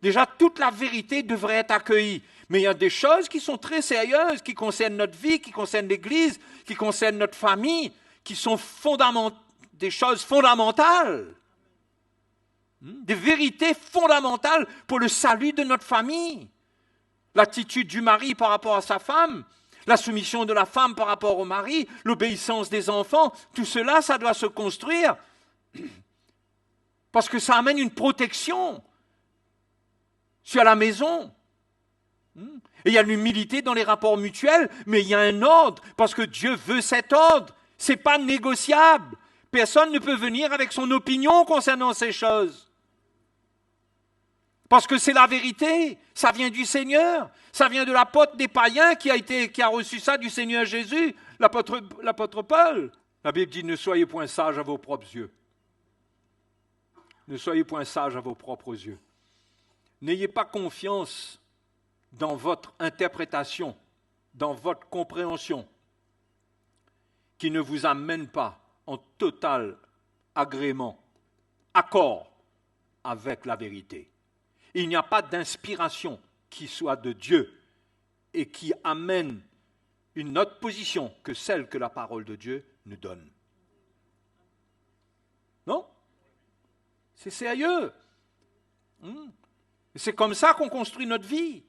Déjà, toute la vérité devrait être accueillie. Mais il y a des choses qui sont très sérieuses, qui concernent notre vie, qui concernent l'Église, qui concernent notre famille, qui sont des choses fondamentales. Des vérités fondamentales pour le salut de notre famille. L'attitude du mari par rapport à sa femme, la soumission de la femme par rapport au mari, l'obéissance des enfants, tout cela, ça doit se construire. Parce que ça amène une protection sur la maison. Et il y a l'humilité dans les rapports mutuels, mais il y a un ordre, parce que Dieu veut cet ordre. Ce n'est pas négociable. Personne ne peut venir avec son opinion concernant ces choses. Parce que c'est la vérité, ça vient du Seigneur, ça vient de l'apôtre des païens qui a reçu ça du Seigneur Jésus, l'apôtre Paul. La Bible dit, ne soyez point sages à vos propres yeux. Ne soyez point sages à vos propres yeux. N'ayez pas confiance dans votre interprétation, dans votre compréhension, qui ne vous amène pas en total agrément, accord avec la vérité. Il n'y a pas d'inspiration qui soit de Dieu et qui amène une autre position que celle que la parole de Dieu nous donne. Non? C'est sérieux. C'est comme ça qu'on construit notre vie.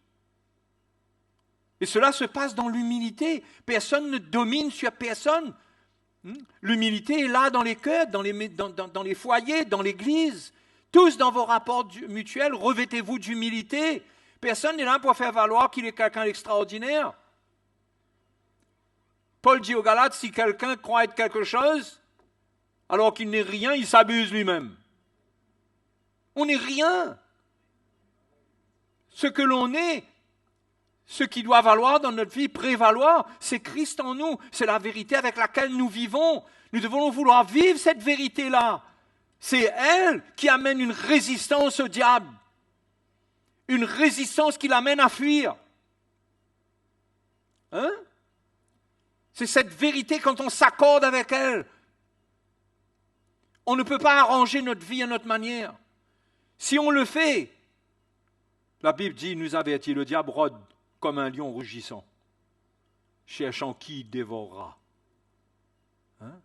Et cela se passe dans l'humilité. Personne ne domine sur personne. L'humilité est là dans les cœurs, dans les foyers, dans l'Église. Tous dans vos rapports mutuels, revêtez-vous d'humilité. Personne n'est là pour faire valoir qu'il est quelqu'un d'extraordinaire. Paul dit aux Galates, si quelqu'un croit être quelque chose, alors qu'il n'est rien, il s'abuse lui-même. On n'est rien. Ce que l'on est, ce qui doit valoir dans notre vie, prévaloir, c'est Christ en nous. C'est la vérité avec laquelle nous vivons. Nous devons vouloir vivre cette vérité-là. C'est elle qui amène une résistance au diable. Une résistance qui l'amène à fuir. C'est cette vérité quand on s'accorde avec elle. On ne peut pas arranger notre vie à notre manière. Si on le fait, La Bible dit, nous avertit, le diable rôde comme un lion rugissant, cherchant qui il dévorera. Hein?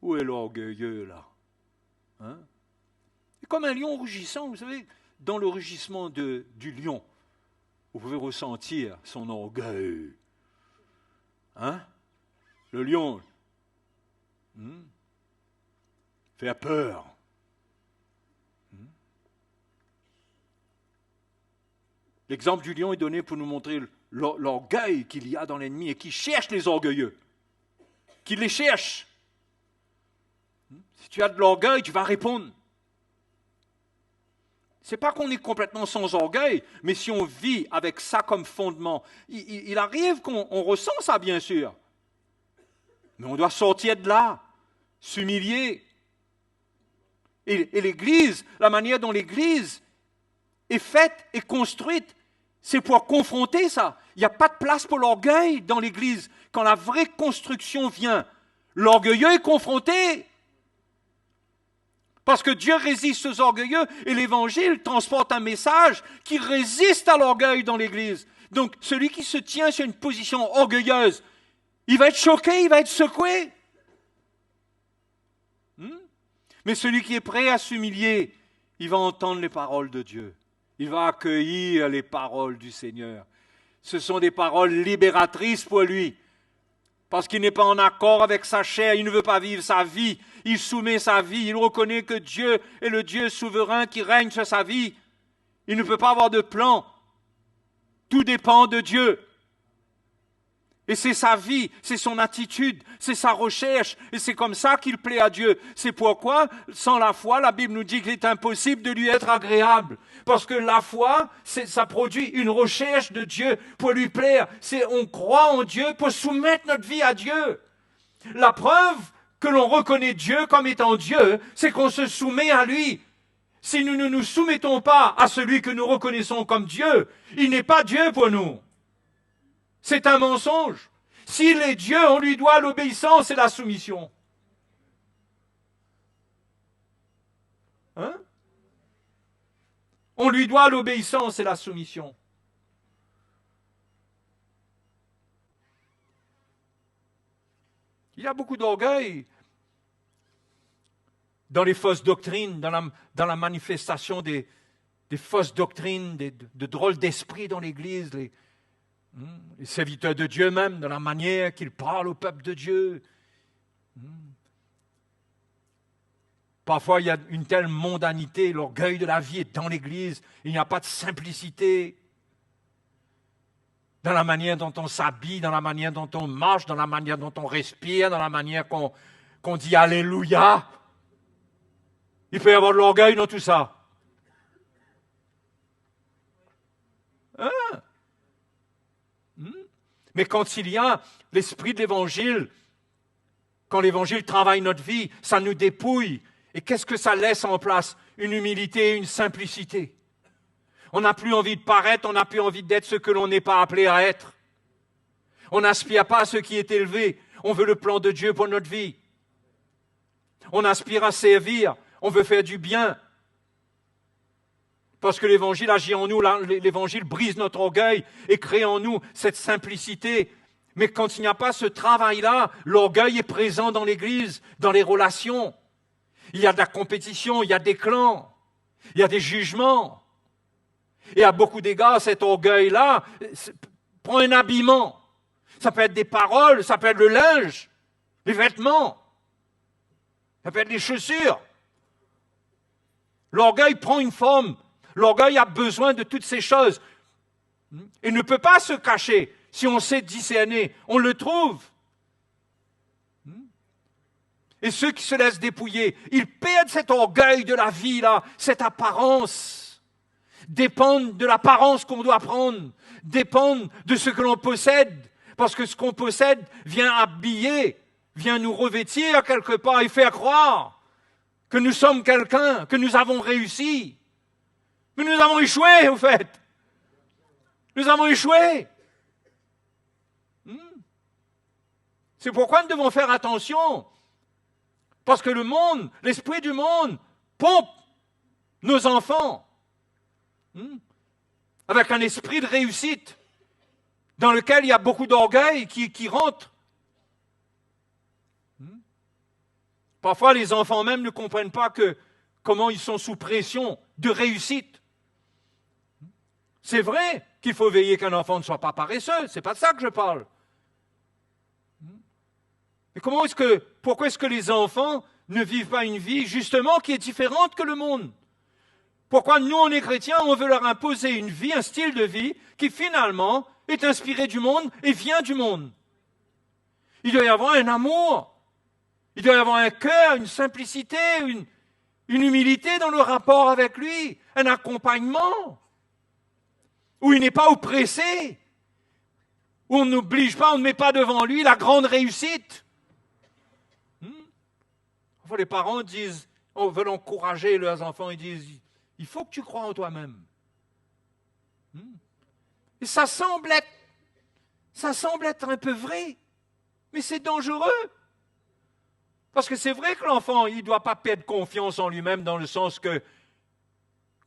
Où est l'orgueilleux là? Hein? Et comme un lion rugissant, vous savez, dans le rugissement du lion, vous pouvez ressentir son orgueil. Hein? Le lion fait peur. L'exemple du lion est donné pour nous montrer l'orgueil qu'il y a dans l'ennemi et qui cherche les orgueilleux. Qui les cherche. Si tu as de l'orgueil, tu vas répondre. Ce n'est pas qu'on est complètement sans orgueil, mais si on vit avec ça comme fondement, il arrive qu'on ressent ça, bien sûr. Mais on doit sortir de là, s'humilier. Et l'Église, la manière dont l'Église est faite et construite, c'est pour confronter ça. Il n'y a pas de place pour l'orgueil dans l'Église. Quand la vraie construction vient, l'orgueilleux est confronté. Parce que Dieu résiste aux orgueilleux et l'Évangile transporte un message qui résiste à l'orgueil dans l'Église. Donc, celui qui se tient sur une position orgueilleuse, il va être choqué, il va être secoué. Mais celui qui est prêt à s'humilier, il va entendre les paroles de Dieu. Il va accueillir les paroles du Seigneur. Ce sont des paroles libératrices pour lui. Parce qu'il n'est pas en accord avec sa chair, il ne veut pas vivre sa vie. Il soumet sa vie, il reconnaît que Dieu est le Dieu souverain qui règne sur sa vie. Il ne peut pas avoir de plan. Tout dépend de Dieu. Et c'est sa vie, c'est son attitude, c'est sa recherche, et c'est comme ça qu'il plaît à Dieu. C'est pourquoi, sans la foi, la Bible nous dit qu'il est impossible de lui être agréable. Parce que la foi, ça produit une recherche de Dieu pour lui plaire. On croit en Dieu pour soumettre notre vie à Dieu. La preuve que l'on reconnaît Dieu comme étant Dieu, c'est qu'on se soumet à lui. Si nous ne nous soumettons pas à celui que nous reconnaissons comme Dieu, il n'est pas Dieu pour nous. C'est un mensonge. S'il est Dieu, on lui doit l'obéissance et la soumission. Hein? On lui doit l'obéissance et la soumission. Il y a beaucoup d'orgueil dans les fausses doctrines, dans la manifestation des fausses doctrines, de drôles d'esprit dans l'Église, les serviteurs de Dieu même, dans la manière qu'ils parlent au peuple de Dieu. Parfois, il y a une telle mondanité, l'orgueil de la vie est dans l'Église, il n'y a pas de simplicité dans la manière dont on s'habille, dans la manière dont on marche, dans la manière dont on respire, dans la manière qu'on dit Alléluia. Il peut y avoir de l'orgueil dans tout ça. Hein? Mais quand il y a l'esprit de l'Évangile, quand l'Évangile travaille notre vie, ça nous dépouille. Et qu'est-ce que ça laisse en place? Une humilité, une simplicité. On n'a plus envie de paraître, on n'a plus envie d'être ce que l'on n'est pas appelé à être. On n'aspire pas à ce qui est élevé. On veut le plan de Dieu pour notre vie. On aspire à servir, on veut faire du bien. Parce que l'Évangile agit en nous, l'Évangile brise notre orgueil et crée en nous cette simplicité. Mais quand il n'y a pas ce travail-là, l'orgueil est présent dans l'Église, dans les relations. Il y a de la compétition, il y a des clans, il y a des jugements. Et à beaucoup d'égards, cet orgueil-là prend un habillement. Ça peut être des paroles, ça peut être le linge, les vêtements, ça peut être les chaussures. L'orgueil prend une forme. L'orgueil a besoin de toutes ces choses. Il ne peut pas se cacher. Si on sait discerner, on le trouve. Et ceux qui se laissent dépouiller, ils perdent cet orgueil de la vie, là, cette apparence. Dépendent de l'apparence qu'on doit prendre. Dépendent de ce que l'on possède. Parce que ce qu'on possède vient habiller, vient nous revêtir quelque part et faire croire que nous sommes quelqu'un, que nous avons réussi. Mais nous avons échoué, au fait. Nous avons échoué. C'est pourquoi nous devons faire attention. Parce que le monde, l'esprit du monde, pompe nos enfants. avec un esprit de réussite, dans lequel il y a beaucoup d'orgueil qui rentre. Parfois, les enfants même ne comprennent pas comment ils sont sous pression de réussite. C'est vrai qu'il faut veiller qu'un enfant ne soit pas paresseux, c'est pas de ça que je parle. Mais pourquoi est-ce que les enfants ne vivent pas une vie justement qui est différente que le monde? Pourquoi nous, on est chrétiens, on veut leur imposer une vie, un style de vie qui finalement est inspiré du monde et vient du monde? Il doit y avoir un amour, il doit y avoir un cœur, une simplicité, une humilité dans le rapport avec lui, un accompagnement, où il n'est pas oppressé, où on n'oblige pas, on ne met pas devant lui la grande réussite. Enfin, les parents disent, on veut encourager leurs enfants, ils disent, il faut que tu crois en toi-même. Et ça semble être un peu vrai, mais c'est dangereux. Parce que c'est vrai que l'enfant, il ne doit pas perdre confiance en lui-même dans le sens que,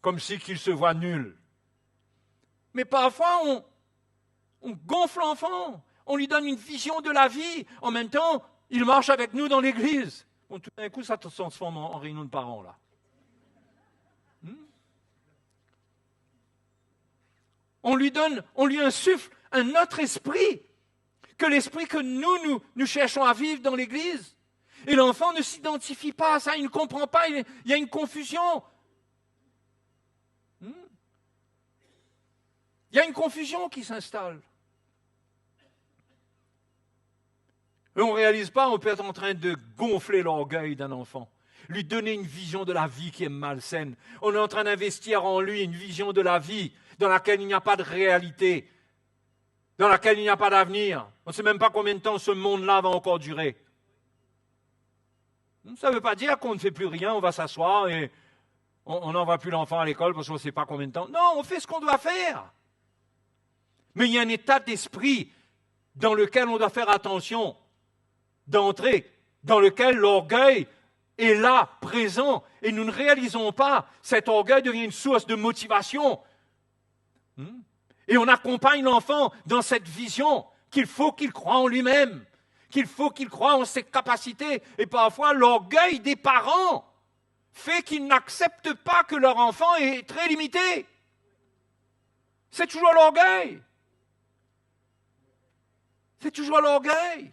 comme si qu'il se voit nul. Mais parfois, on gonfle l'enfant, on lui donne une vision de la vie. En même temps, il marche avec nous dans l'église. Bon, tout d'un coup, ça se transforme en réunion de parents, là. On lui insuffle un autre esprit que l'esprit que nous cherchons à vivre dans l'église. Et l'enfant ne s'identifie pas à ça, il ne comprend pas, il y a une confusion. Il y a une confusion qui s'installe. Et on ne réalise pas, on peut être en train de gonfler l'orgueil d'un enfant, lui donner une vision de la vie qui est malsaine. On est en train d'investir en lui une vision de la vie dans laquelle il n'y a pas de réalité, dans laquelle il n'y a pas d'avenir. On ne sait même pas combien de temps ce monde-là va encore durer. Ça ne veut pas dire qu'on ne fait plus rien, on va s'asseoir et on n'envoie plus l'enfant à l'école parce qu'on ne sait pas combien de temps. Non, on fait ce qu'on doit faire. Mais il y a un état d'esprit dans lequel on doit faire attention d'entrer, dans lequel l'orgueil est là, présent, et nous ne réalisons pas. Cet orgueil devient une source de motivation. Et on accompagne l'enfant dans cette vision qu'il faut qu'il croie en lui-même, qu'il faut qu'il croie en ses capacités. Et parfois, l'orgueil des parents fait qu'ils n'acceptent pas que leur enfant est très limité. C'est toujours l'orgueil. C'est toujours l'orgueil.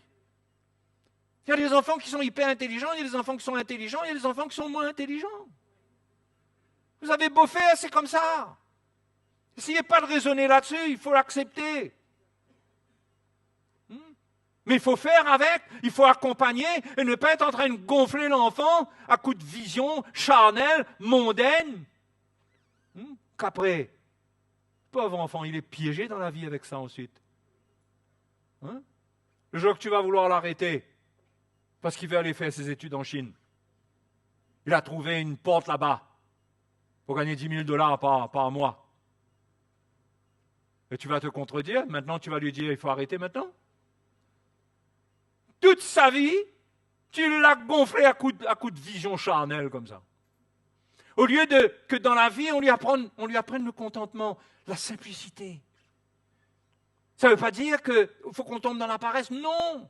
Il y a des enfants qui sont hyper intelligents, il y a des enfants qui sont intelligents, il y a des enfants qui sont moins intelligents. Vous avez beau faire, c'est comme ça. N'essayez pas de raisonner là-dessus, il faut l'accepter. Mais il faut faire avec, il faut accompagner et ne pas être en train de gonfler l'enfant à coups de vision charnelle, mondaine. Qu'après, pauvre enfant, il est piégé dans la vie avec ça ensuite. Le jour que tu vas vouloir l'arrêter, parce qu'il veut aller faire ses études en Chine, il a trouvé une porte là-bas pour gagner 10 000 $ par mois. Et tu vas te contredire, maintenant tu vas lui dire, il faut arrêter maintenant. Toute sa vie, tu l'as gonflé à coups de vision charnelle comme ça. Au lieu que dans la vie, on lui apprenne le contentement, la simplicité. Ça ne veut pas dire qu'il faut qu'on tombe dans la paresse. Non.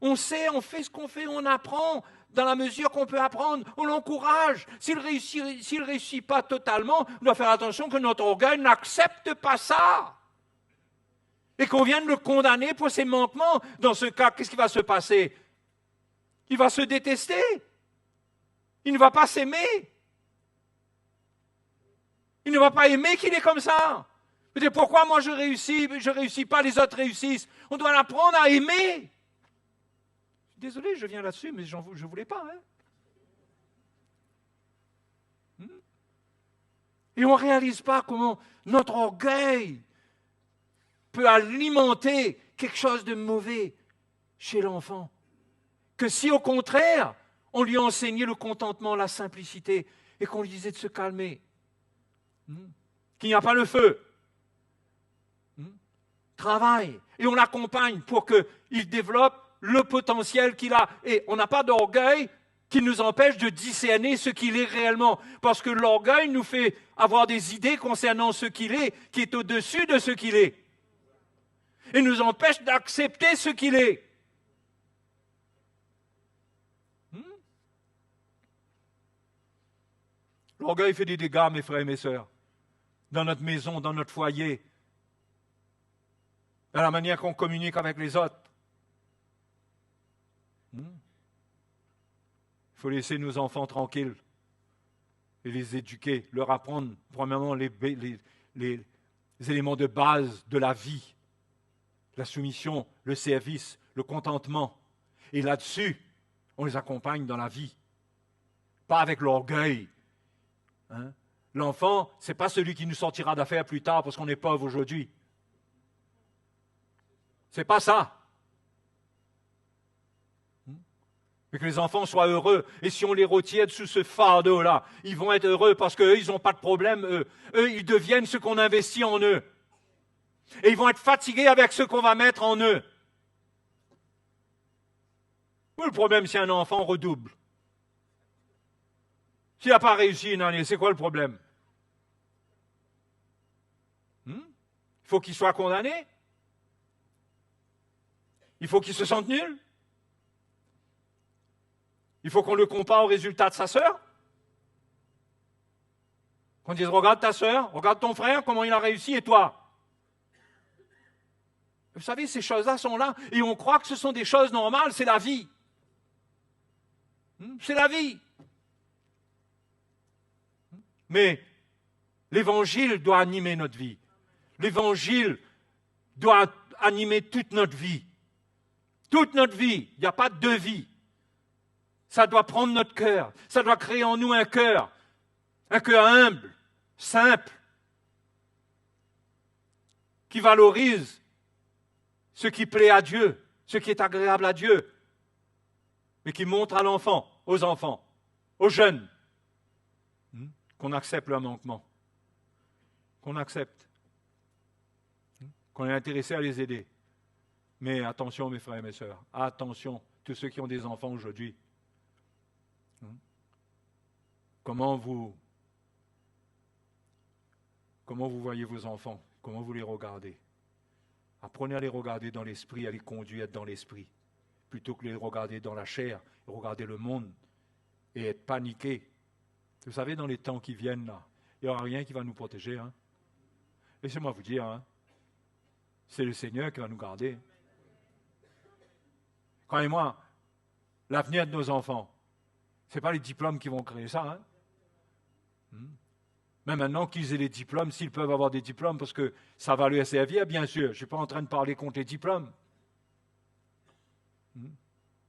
On sait, on fait ce qu'on fait, on apprend dans la mesure qu'on peut apprendre. On l'encourage. S'il ne réussit pas totalement, on doit faire attention que notre orgueil n'accepte pas ça. Et qu'on vienne le condamner pour ses manquements. Dans ce cas, qu'est-ce qui va se passer? Il va se détester. Il ne va pas s'aimer. Il ne va pas aimer qu'il est comme ça. Mais pourquoi moi je réussis pas, les autres réussissent? On doit apprendre à aimer. Désolé, je viens là-dessus, mais je ne voulais pas. Et on ne réalise pas comment notre orgueil peut alimenter quelque chose de mauvais chez l'enfant. Que si au contraire, on lui enseignait le contentement, la simplicité, et qu'on lui disait de se calmer, qu'il n'y a pas le feu, travaille, et on l'accompagne pour qu'il développe le potentiel qu'il a. Et on n'a pas d'orgueil qui nous empêche de discerner ce qu'il est réellement. Parce que l'orgueil nous fait avoir des idées concernant ce qu'il est, qui est au-dessus de ce qu'il est. Et nous empêche d'accepter ce qu'il est. L'orgueil fait des dégâts, mes frères et mes sœurs, dans notre maison, dans notre foyer, dans la manière qu'on communique avec les autres. Il faut laisser nos enfants tranquilles et les éduquer, leur apprendre premièrement les éléments de base de la vie, la soumission, le service, le contentement. Et là-dessus, on les accompagne dans la vie, pas avec l'orgueil. L'enfant, ce n'est pas celui qui nous sortira d'affaires plus tard parce qu'on est pauvre aujourd'hui. Ce n'est pas ça. Mais que les enfants soient heureux. Et si on les retient sous ce fardeau-là, ils vont être heureux parce qu'eux, ils n'ont pas de problème. Eux, ils deviennent ce qu'on investit en eux. Et ils vont être fatigués avec ce qu'on va mettre en eux. Le problème, si un enfant redouble. S'il n'a pas réussi une année, c'est quoi le problème? Il faut qu'il soit condamné? Il faut qu'il se sente nul? Il faut qu'on le compare au résultat de sa sœur? Qu'on dise, regarde ta sœur, regarde ton frère, comment il a réussi, et toi? Vous savez, ces choses-là sont là, et on croit que ce sont des choses normales, c'est la vie. C'est la vie. Mais l'Évangile doit animer notre vie. L'Évangile doit animer toute notre vie. Toute notre vie. Il n'y a pas deux vies. Ça doit prendre notre cœur. Ça doit créer en nous un cœur humble, simple, qui valorise ce qui plaît à Dieu, ce qui est agréable à Dieu, mais qui montre à l'enfant, aux enfants, aux jeunes, qu'on accepte leur manquement, qu'on accepte, qu'on est intéressé à les aider. Mais attention, mes frères et mes sœurs, attention, tous ceux qui ont des enfants aujourd'hui. Comment vous voyez vos enfants? Comment vous les regardez? Apprenez à les regarder dans l'esprit, à les conduire dans l'esprit, plutôt que de les regarder dans la chair, regarder le monde et être paniqué. Vous savez, dans les temps qui viennent, là, il n'y aura rien qui va nous protéger. Laissez-moi vous dire, c'est le Seigneur qui va nous garder. Croyez-moi, l'avenir de nos enfants, ce n'est pas les diplômes qui vont créer ça. Même maintenant qu'ils aient les diplômes, s'ils peuvent avoir des diplômes, parce que ça va leur servir, bien sûr. Je ne suis pas en train de parler contre les diplômes.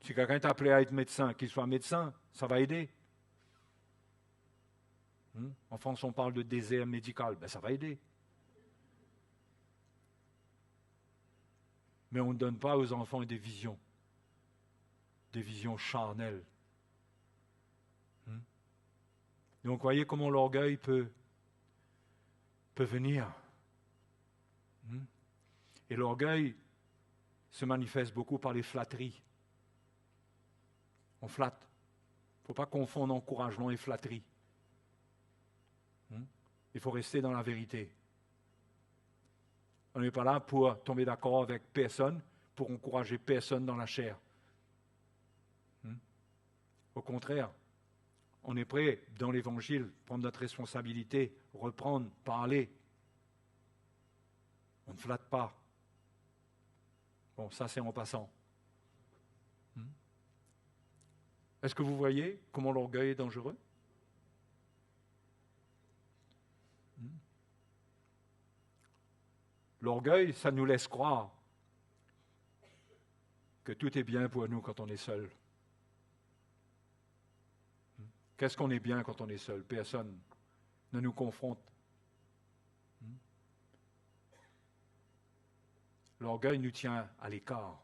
Si quelqu'un est appelé à être médecin, qu'il soit médecin, ça va aider. En France, on parle de désert médical, ça va aider. Mais on ne donne pas aux enfants des visions charnelles. Donc, voyez comment l'orgueil peut venir. Et l'orgueil se manifeste beaucoup par les flatteries. On flatte. Il ne faut pas confondre encouragement et flatterie. Il faut rester dans la vérité. On n'est pas là pour tomber d'accord avec personne, pour encourager personne dans la chair. Au contraire, on est prêt, dans l'Évangile, prendre notre responsabilité, reprendre, parler. On ne flatte pas. Bon, ça c'est en passant. Est-ce que vous voyez comment l'orgueil est dangereux? L'orgueil, ça nous laisse croire que tout est bien pour nous quand on est seul. Qu'est-ce qu'on est bien quand on est seul? Personne ne nous confronte. L'orgueil nous tient à l'écart.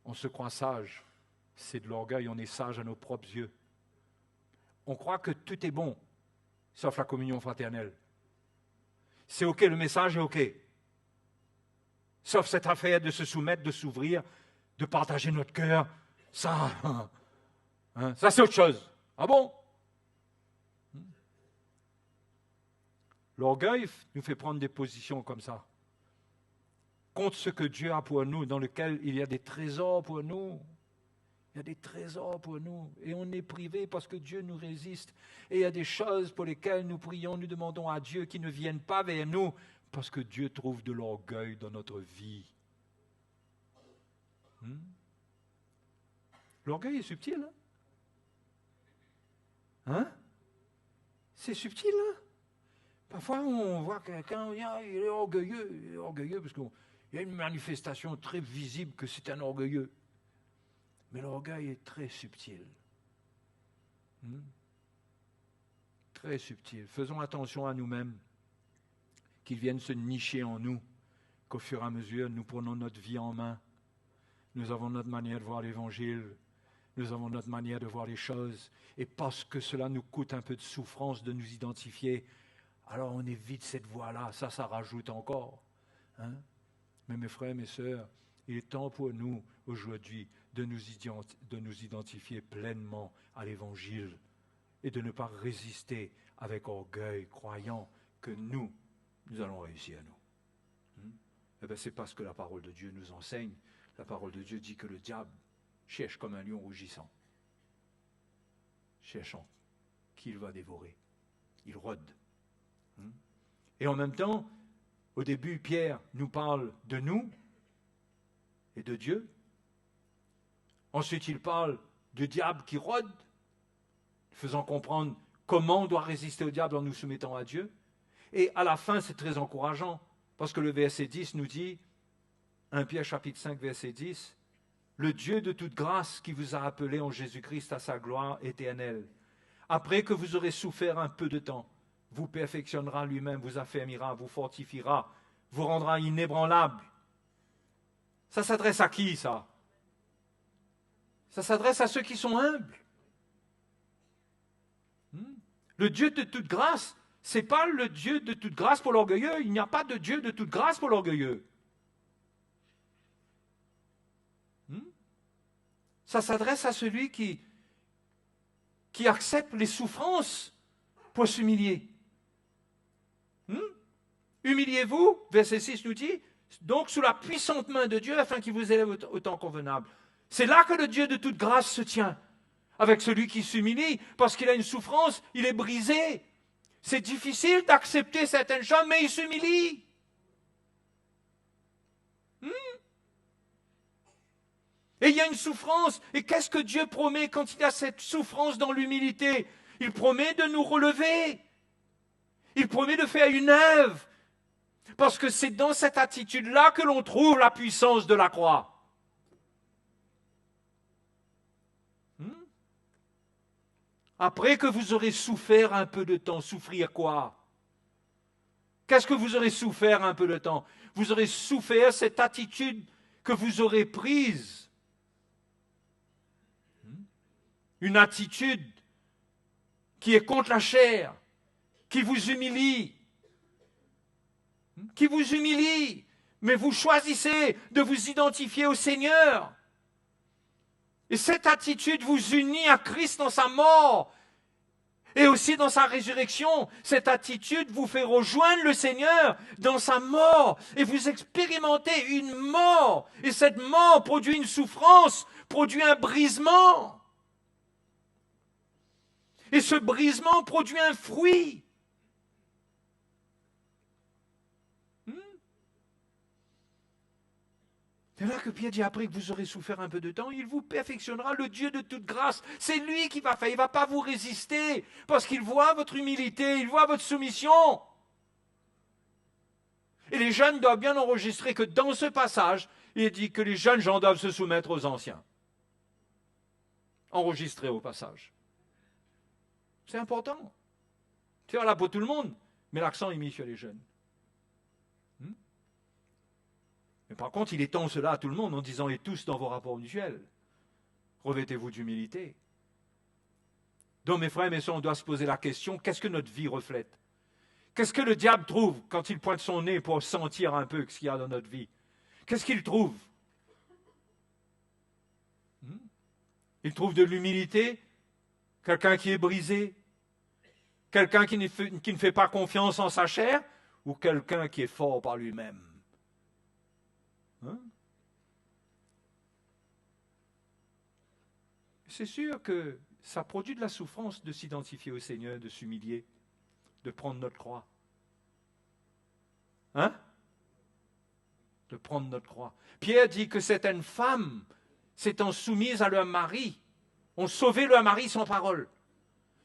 On se croit sage. C'est de l'orgueil, on est sage à nos propres yeux. On croit que tout est bon, sauf la communion fraternelle. C'est OK, le message est OK. Sauf cette affaire de se soumettre, de s'ouvrir, de partager notre cœur. Ça, ça c'est autre chose. Ah bon? L'orgueil nous fait prendre des positions comme ça, contre ce que Dieu a pour nous, dans lequel il y a des trésors pour nous. Il y a des trésors pour nous, et on est privé parce que Dieu nous résiste. Et il y a des choses pour lesquelles nous prions, nous demandons à Dieu qui ne viennent pas vers nous, parce que Dieu trouve de l'orgueil dans notre vie. L'orgueil est subtil, hein? C'est subtil, hein? Parfois, on voit quelqu'un, il est orgueilleux parce qu'il y a une manifestation très visible que c'est un orgueilleux. Mais l'orgueil est très subtil. Très subtil. Faisons attention à nous-mêmes, qu'ils viennent se nicher en nous, qu'au fur et à mesure, nous prenons notre vie en main. Nous avons notre manière de voir l'Évangile, nous avons notre manière de voir les choses, et parce que cela nous coûte un peu de souffrance de nous identifier, alors on évite cette voie-là, ça rajoute encore. Mais mes frères, mes sœurs, il est temps pour nous, aujourd'hui, de nous identifier pleinement à l'Évangile et de ne pas résister avec orgueil, croyant que nous allons réussir, nous. Eh bien, c'est parce que la parole de Dieu nous enseigne. La parole de Dieu dit que le diable cherche comme un lion rougissant, cherchant qu'il va dévorer. Il rôde. Et en même temps, au début, Pierre nous parle de nous et de Dieu. Ensuite, il parle du diable qui rôde, faisant comprendre comment on doit résister au diable en nous soumettant à Dieu. Et à la fin, c'est très encourageant, parce que le verset 10 nous dit, 1 Pierre chapitre 5, verset 10, « Le Dieu de toute grâce qui vous a appelé en Jésus-Christ à sa gloire éternelle, après que vous aurez souffert un peu de temps, vous perfectionnera lui-même, vous affermira, vous fortifiera, vous rendra inébranlable. » Ça s'adresse à qui, ça? Ça s'adresse à ceux qui sont humbles. Le Dieu de toute grâce, ce n'est pas le Dieu de toute grâce pour l'orgueilleux. Il n'y a pas de Dieu de toute grâce pour l'orgueilleux. Ça s'adresse à celui qui accepte les souffrances pour s'humilier. Humiliez-vous, verset 6 nous dit, donc sous la puissante main de Dieu, afin qu'il vous élève au temps convenable. C'est là que le Dieu de toute grâce se tient, avec celui qui s'humilie, parce qu'il a une souffrance, il est brisé. C'est difficile d'accepter certaines choses, mais il s'humilie. Et il y a une souffrance. Et qu'est-ce que Dieu promet quand il y a cette souffrance dans l'humilité? Il promet de nous relever. Il promet de faire une œuvre. Parce que c'est dans cette attitude-là que l'on trouve la puissance de la croix. Après que vous aurez souffert un peu de temps, souffrir quoi? Qu'est-ce que vous aurez souffert un peu de temps? Vous aurez souffert cette attitude que vous aurez prise. Une attitude qui est contre la chair, qui vous humilie, mais vous choisissez de vous identifier au Seigneur. Et cette attitude vous unit à Christ dans sa mort et aussi dans sa résurrection. Cette attitude vous fait rejoindre le Seigneur dans sa mort et vous expérimentez une mort. Et cette mort produit une souffrance, produit un brisement. Et ce brisement produit un fruit. C'est là que Pierre dit, après que vous aurez souffert un peu de temps, il vous perfectionnera, le Dieu de toute grâce. C'est lui qui va faire, il ne va pas vous résister, parce qu'il voit votre humilité, il voit votre soumission. Et les jeunes doivent bien enregistrer que dans ce passage, il dit que les jeunes gens doivent se soumettre aux anciens. Enregistré au passage. C'est important. C'est là pour tout le monde, mais l'accent est mis sur les jeunes. Mais par contre, il étend cela à tout le monde en disant « Et tous dans vos rapports mutuels, revêtez-vous d'humilité. » Donc, mes frères et mes sœurs, on doit se poser la question, qu'est-ce que notre vie reflète? Qu'est-ce que le diable trouve quand il pointe son nez pour sentir un peu ce qu'il y a dans notre vie? Qu'est-ce qu'il trouve? Il trouve de l'humilité, quelqu'un qui est brisé, quelqu'un qui ne fait pas confiance en sa chair, ou quelqu'un qui est fort par lui-même. Hein? C'est sûr que ça produit de la souffrance de s'identifier au Seigneur, de s'humilier, de prendre notre croix. Hein? De prendre notre croix. Pierre dit que certaines femmes, s'étant soumises à leur mari, ont sauvé leur mari sans parole.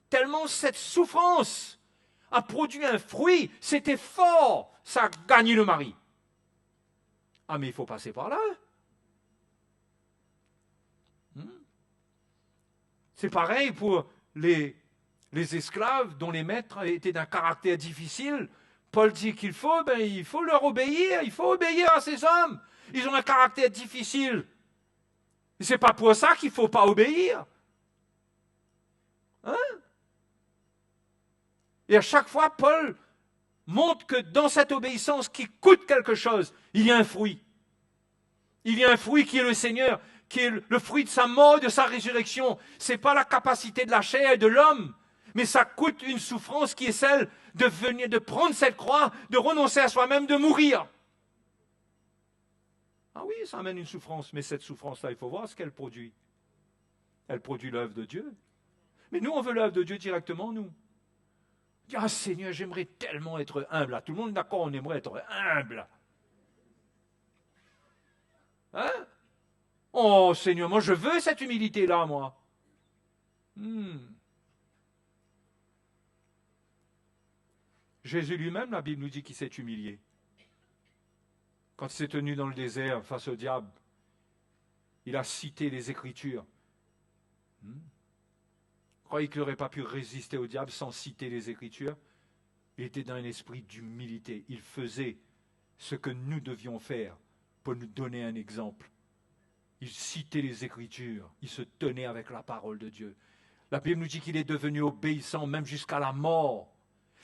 Tellement cette souffrance a produit un fruit, c'était fort, ça a gagné le mari. Ah, mais il faut passer par là. C'est pareil pour les esclaves dont les maîtres étaient d'un caractère difficile. Paul dit qu'il faut, il faut leur obéir, il faut obéir à ces hommes. Ils ont un caractère difficile. Et ce n'est pas pour ça qu'il ne faut pas obéir. Hein? Et à chaque fois, Paul montre que dans cette obéissance qui coûte quelque chose, il y a un fruit. Il y a un fruit qui est le Seigneur, qui est le fruit de sa mort et de sa résurrection. Ce n'est pas la capacité de la chair et de l'homme, mais ça coûte une souffrance qui est celle de prendre cette croix, de renoncer à soi-même, de mourir. Ah oui, ça amène une souffrance, mais cette souffrance-là, il faut voir ce qu'elle produit. Elle produit l'œuvre de Dieu. Mais nous, on veut l'œuvre de Dieu directement, nous. Ah Seigneur, j'aimerais tellement être humble. Là, tout le monde est d'accord, on aimerait être humble. Hein? Oh Seigneur, moi je veux cette humilité-là, moi. Jésus lui-même, la Bible nous dit qu'il s'est humilié. Quand il s'est tenu dans le désert face au diable, il a cité les Écritures. Vous croyez qu'il n'aurait pas pu résister au diable sans citer les Écritures? Il était dans un esprit d'humilité. Il faisait ce que nous devions faire pour nous donner un exemple. Il citait les Écritures. Il se tenait avec la parole de Dieu. La Bible nous dit qu'il est devenu obéissant même jusqu'à la mort.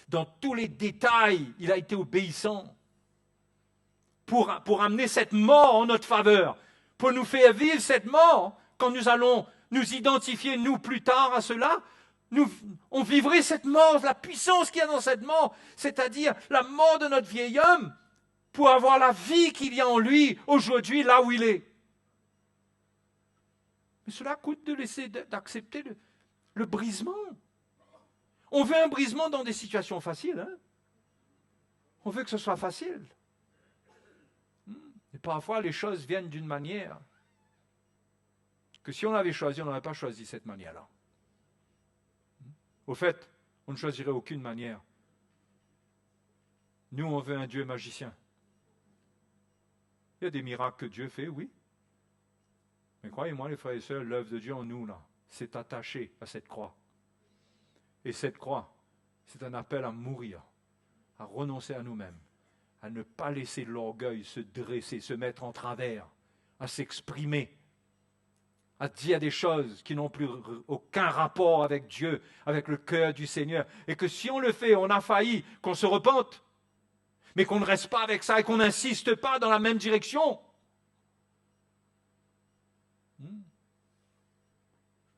Dans tous les détails, il a été obéissant pour amener cette mort en notre faveur, pour nous faire vivre cette mort. Quand nous allons nous identifier, nous, plus tard à cela, on vivrait cette mort, la puissance qu'il y a dans cette mort, c'est-à-dire la mort de notre vieil homme, pour avoir la vie qu'il y a en lui aujourd'hui, là où il est. Mais cela coûte d'accepter le brisement. On veut un brisement dans des situations faciles. Hein? On veut que ce soit facile. Et parfois, les choses viennent d'une manière que si on l'avait choisi, on n'aurait pas choisi cette manière-là. Au fait, on ne choisirait aucune manière. Nous, on veut un Dieu magicien. Il y a des miracles que Dieu fait, oui. Mais croyez-moi, les frères et sœurs, l'œuvre de Dieu en nous, là, c'est attaché à cette croix. Et cette croix, c'est un appel à mourir, à renoncer à nous-mêmes, à ne pas laisser l'orgueil se dresser, se mettre en travers, à s'exprimer, à dire des choses qui n'ont plus aucun rapport avec Dieu, avec le cœur du Seigneur. Et que si on le fait, on a failli, qu'on se repente, mais qu'on ne reste pas avec ça et qu'on n'insiste pas dans la même direction.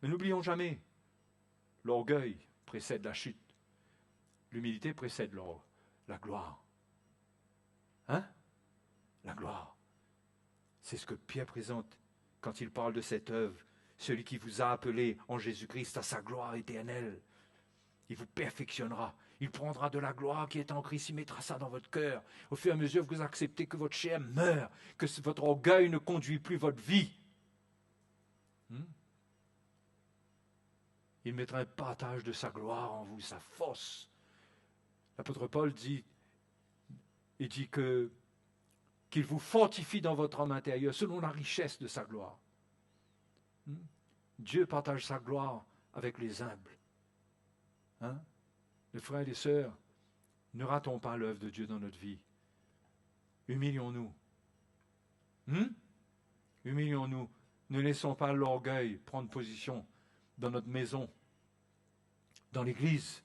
Mais n'oublions jamais, l'orgueil précède la chute. L'humilité précède la gloire. Hein? La gloire. C'est ce que Pierre présente quand il parle de cette œuvre. Celui qui vous a appelé en Jésus-Christ à sa gloire éternelle. Il vous perfectionnera. Il prendra de la gloire qui est en Christ. Il mettra ça dans votre cœur. Au fur et à mesure que vous acceptez que votre chair meurt, que votre orgueil ne conduit plus votre vie. Il mettra un partage de sa gloire en vous, sa force. L'apôtre Paul dit qu'il vous fortifie dans votre âme intérieure selon la richesse de sa gloire. Dieu partage sa gloire avec les humbles. Les frères et les sœurs, ne ratons pas l'œuvre de Dieu dans notre vie. Humilions-nous. Humilions-nous. Ne laissons pas l'orgueil prendre position dans notre maison, dans l'église.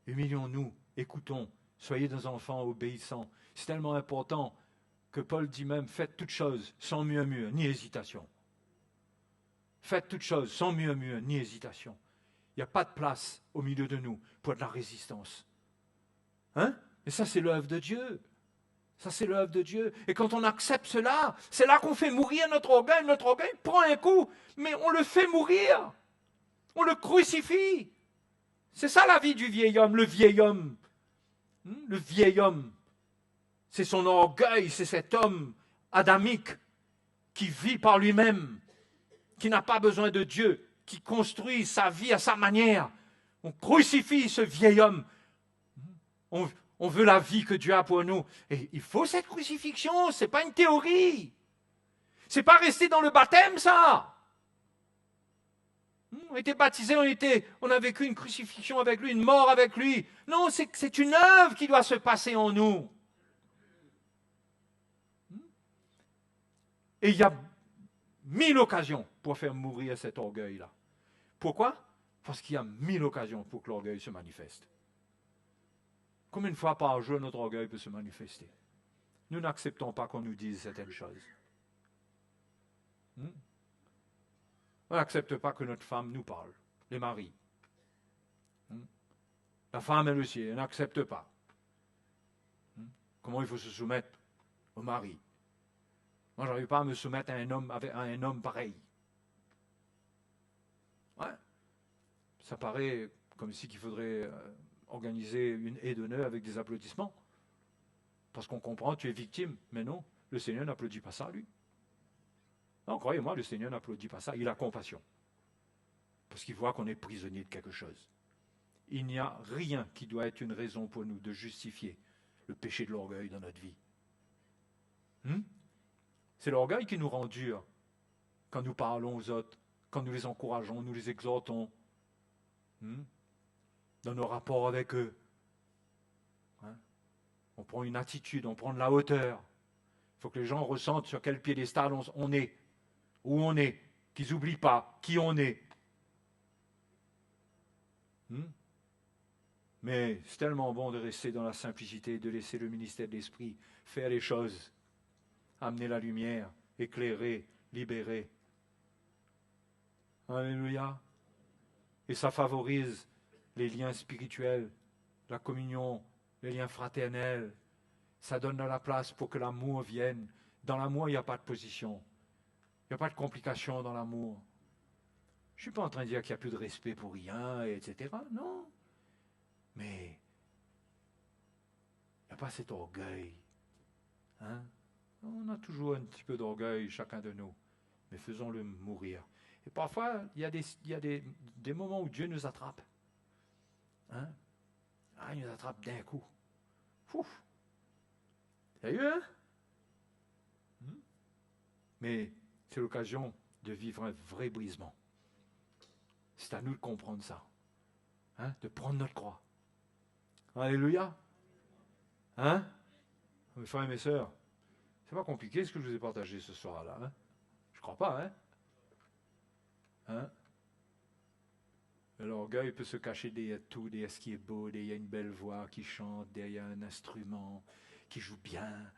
Humilions-nous, écoutons, soyez des enfants obéissants. C'est tellement important que Paul dit même, faites toutes choses sans murmure ni hésitation. Faites toutes choses sans murmure ni hésitation. Il n'y a pas de place au milieu de nous pour de la résistance. Hein? Et ça, c'est l'œuvre de Dieu. Ça, c'est l'œuvre de Dieu. Et quand on accepte cela, c'est là qu'on fait mourir notre orgueil. Notre orgueil prend un coup, mais on le fait mourir. On le crucifie. C'est ça la vie du vieil homme, le vieil homme. Le vieil homme, c'est son orgueil, c'est cet homme adamique qui vit par lui-même, qui n'a pas besoin de Dieu, qui construit sa vie à sa manière. On crucifie ce vieil homme. On veut la vie que Dieu a pour nous. Et il faut cette crucifixion, ce n'est pas une théorie. Ce n'est pas rester dans le baptême, ça. On était baptisés, on a vécu une crucifixion avec lui, une mort avec lui. Non, c'est une œuvre qui doit se passer en nous. Et il y a 1000 occasions pour faire mourir cet orgueil-là. Pourquoi? Parce qu'il y a 1000 occasions pour que l'orgueil se manifeste. Combien de fois par jour notre orgueil peut se manifester? Nous n'acceptons pas qu'on nous dise certaines choses. On n'accepte pas que notre femme nous parle, les maris. La femme, elle aussi, elle n'accepte pas. Comment il faut se soumettre au mari? Moi, je n'arrive pas à me soumettre à un homme pareil. Ouais. Ça paraît comme si qu'il faudrait organiser une haie d'honneur avec des applaudissements. Parce qu'on comprend, tu es victime. Mais non, le Seigneur n'applaudit pas ça, lui. Non, croyez-moi, le Seigneur n'applaudit pas ça. Il a compassion. Parce qu'il voit qu'on est prisonnier de quelque chose. Il n'y a rien qui doit être une raison pour nous de justifier le péché de l'orgueil dans notre vie. C'est l'orgueil qui nous rend durs quand nous parlons aux autres, quand nous les encourageons, nous les exhortons, dans nos rapports avec eux. On prend une attitude, on prend de la hauteur. Il faut que les gens ressentent sur quel piédestal on est, où on est, qu'ils n'oublient pas qui on est. Mais c'est tellement bon de rester dans la simplicité, de laisser le ministère de l'Esprit faire les choses, amener la lumière, éclairer, libérer. Alléluia. Et ça favorise les liens spirituels, la communion, les liens fraternels. Ça donne de la place pour que l'amour vienne. Dans l'amour, il n'y a pas de position. Il n'y a pas de complications dans l'amour. Je ne suis pas en train de dire qu'il n'y a plus de respect pour rien, etc. Non. Mais il n'y a pas cet orgueil. On a toujours un petit peu d'orgueil, chacun de nous. Mais faisons-le mourir. Et parfois, il y a des moments où Dieu nous attrape. Il nous attrape d'un coup. Ouf. Sérieux, Mais c'est l'occasion de vivre un vrai brisement. C'est à nous de comprendre ça. De prendre notre croix. Alléluia. Mes frères et mes sœurs, c'est pas compliqué ce que je vous ai partagé ce soir-là. Je crois pas, L'orgueil peut se cacher derrière tout, derrière ce qui est beau, derrière une belle voix qui chante, derrière un instrument qui joue bien,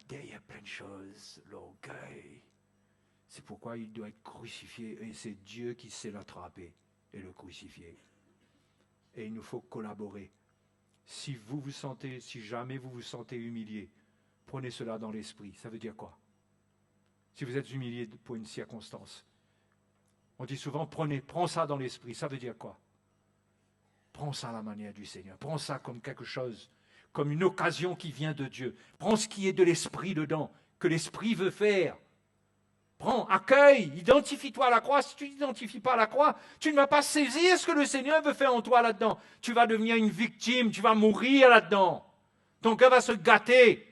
derrière plein de choses. L'orgueil, c'est pourquoi il doit être crucifié, et c'est Dieu qui sait l'attraper et le crucifier. Et il nous faut collaborer. Si jamais vous vous sentez humilié, prenez cela dans l'esprit. Ça veut dire quoi? Si vous êtes humilié pour une circonstance, on dit souvent, prends ça dans l'esprit. Ça veut dire quoi? Prends ça à la manière du Seigneur. Prends ça comme quelque chose, comme une occasion qui vient de Dieu. Prends ce qui est de l'esprit dedans, que l'esprit veut faire. Prends, accueille, identifie-toi à la croix. Si tu ne t'identifies pas à la croix, tu ne vas pas saisir ce que le Seigneur veut faire en toi là-dedans. Tu vas devenir une victime, tu vas mourir là-dedans. Ton cœur va se gâter,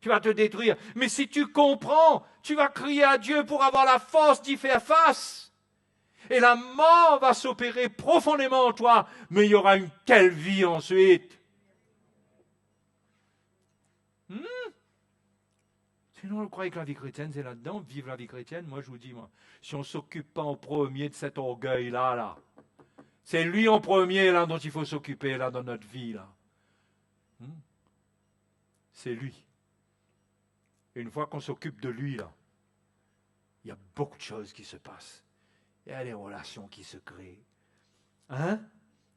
tu vas te détruire. Mais si tu comprends, tu vas crier à Dieu pour avoir la force d'y faire face. Et la mort va s'opérer profondément en toi, mais il y aura une telle vie ensuite. Sinon, on croit que la vie chrétienne, c'est là-dedans, vivre la vie chrétienne. Moi, je vous dis, si on ne s'occupe pas en premier de cet orgueil-là, c'est lui en premier là dont il faut s'occuper là dans notre vie. Là. C'est lui. Et une fois qu'on s'occupe de lui, là, il y a beaucoup de choses qui se passent. il y a des relations qui se créent. Hein?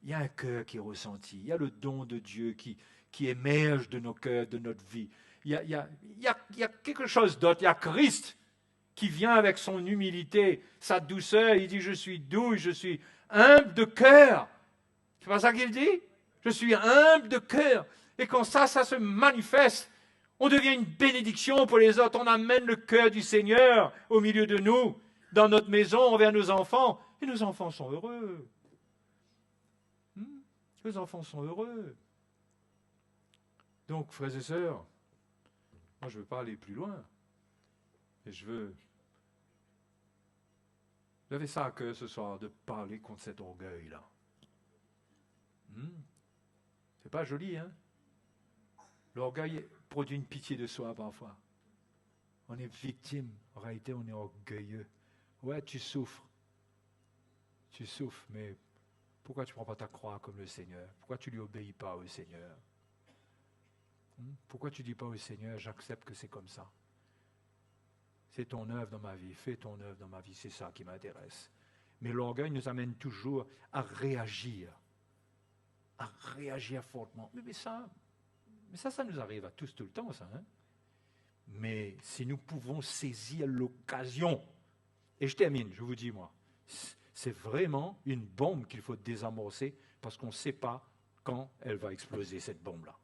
Il y a un cœur qui est ressenti. Il y a le don de Dieu qui émerge de nos cœurs, de notre vie. Il y a quelque chose d'autre. Il y a Christ qui vient avec son humilité, sa douceur. Il dit, je suis doux, je suis humble de cœur. C'est pas ça qu'il dit? Je suis humble de cœur. Et quand ça se manifeste, on devient une bénédiction pour les autres. On amène le cœur du Seigneur au milieu de nous, dans notre maison, envers nos enfants. Et nos enfants sont heureux. Les enfants sont heureux. Donc, frères et sœurs, moi je ne veux pas aller plus loin. Et j'avais ça à cœur ce soir, de parler contre cet orgueil-là. C'est pas joli, hein? L'orgueil produit une pitié de soi parfois. On est victime. En réalité, on est orgueilleux. Ouais, tu souffres. Tu souffres, mais pourquoi tu ne prends pas ta croix comme le Seigneur? Pourquoi tu ne lui obéis pas au Seigneur? Pourquoi tu ne dis pas au Seigneur, j'accepte que c'est comme ça? C'est ton œuvre dans ma vie, fais ton œuvre dans ma vie, c'est ça qui m'intéresse. Mais l'orgueil nous amène toujours à réagir fortement. Mais ça nous arrive à tous tout le temps, ça. Hein? Mais si nous pouvons saisir l'occasion, et je termine, je vous dis moi, c'est vraiment une bombe qu'il faut désamorcer parce qu'on ne sait pas quand elle va exploser, cette bombe-là.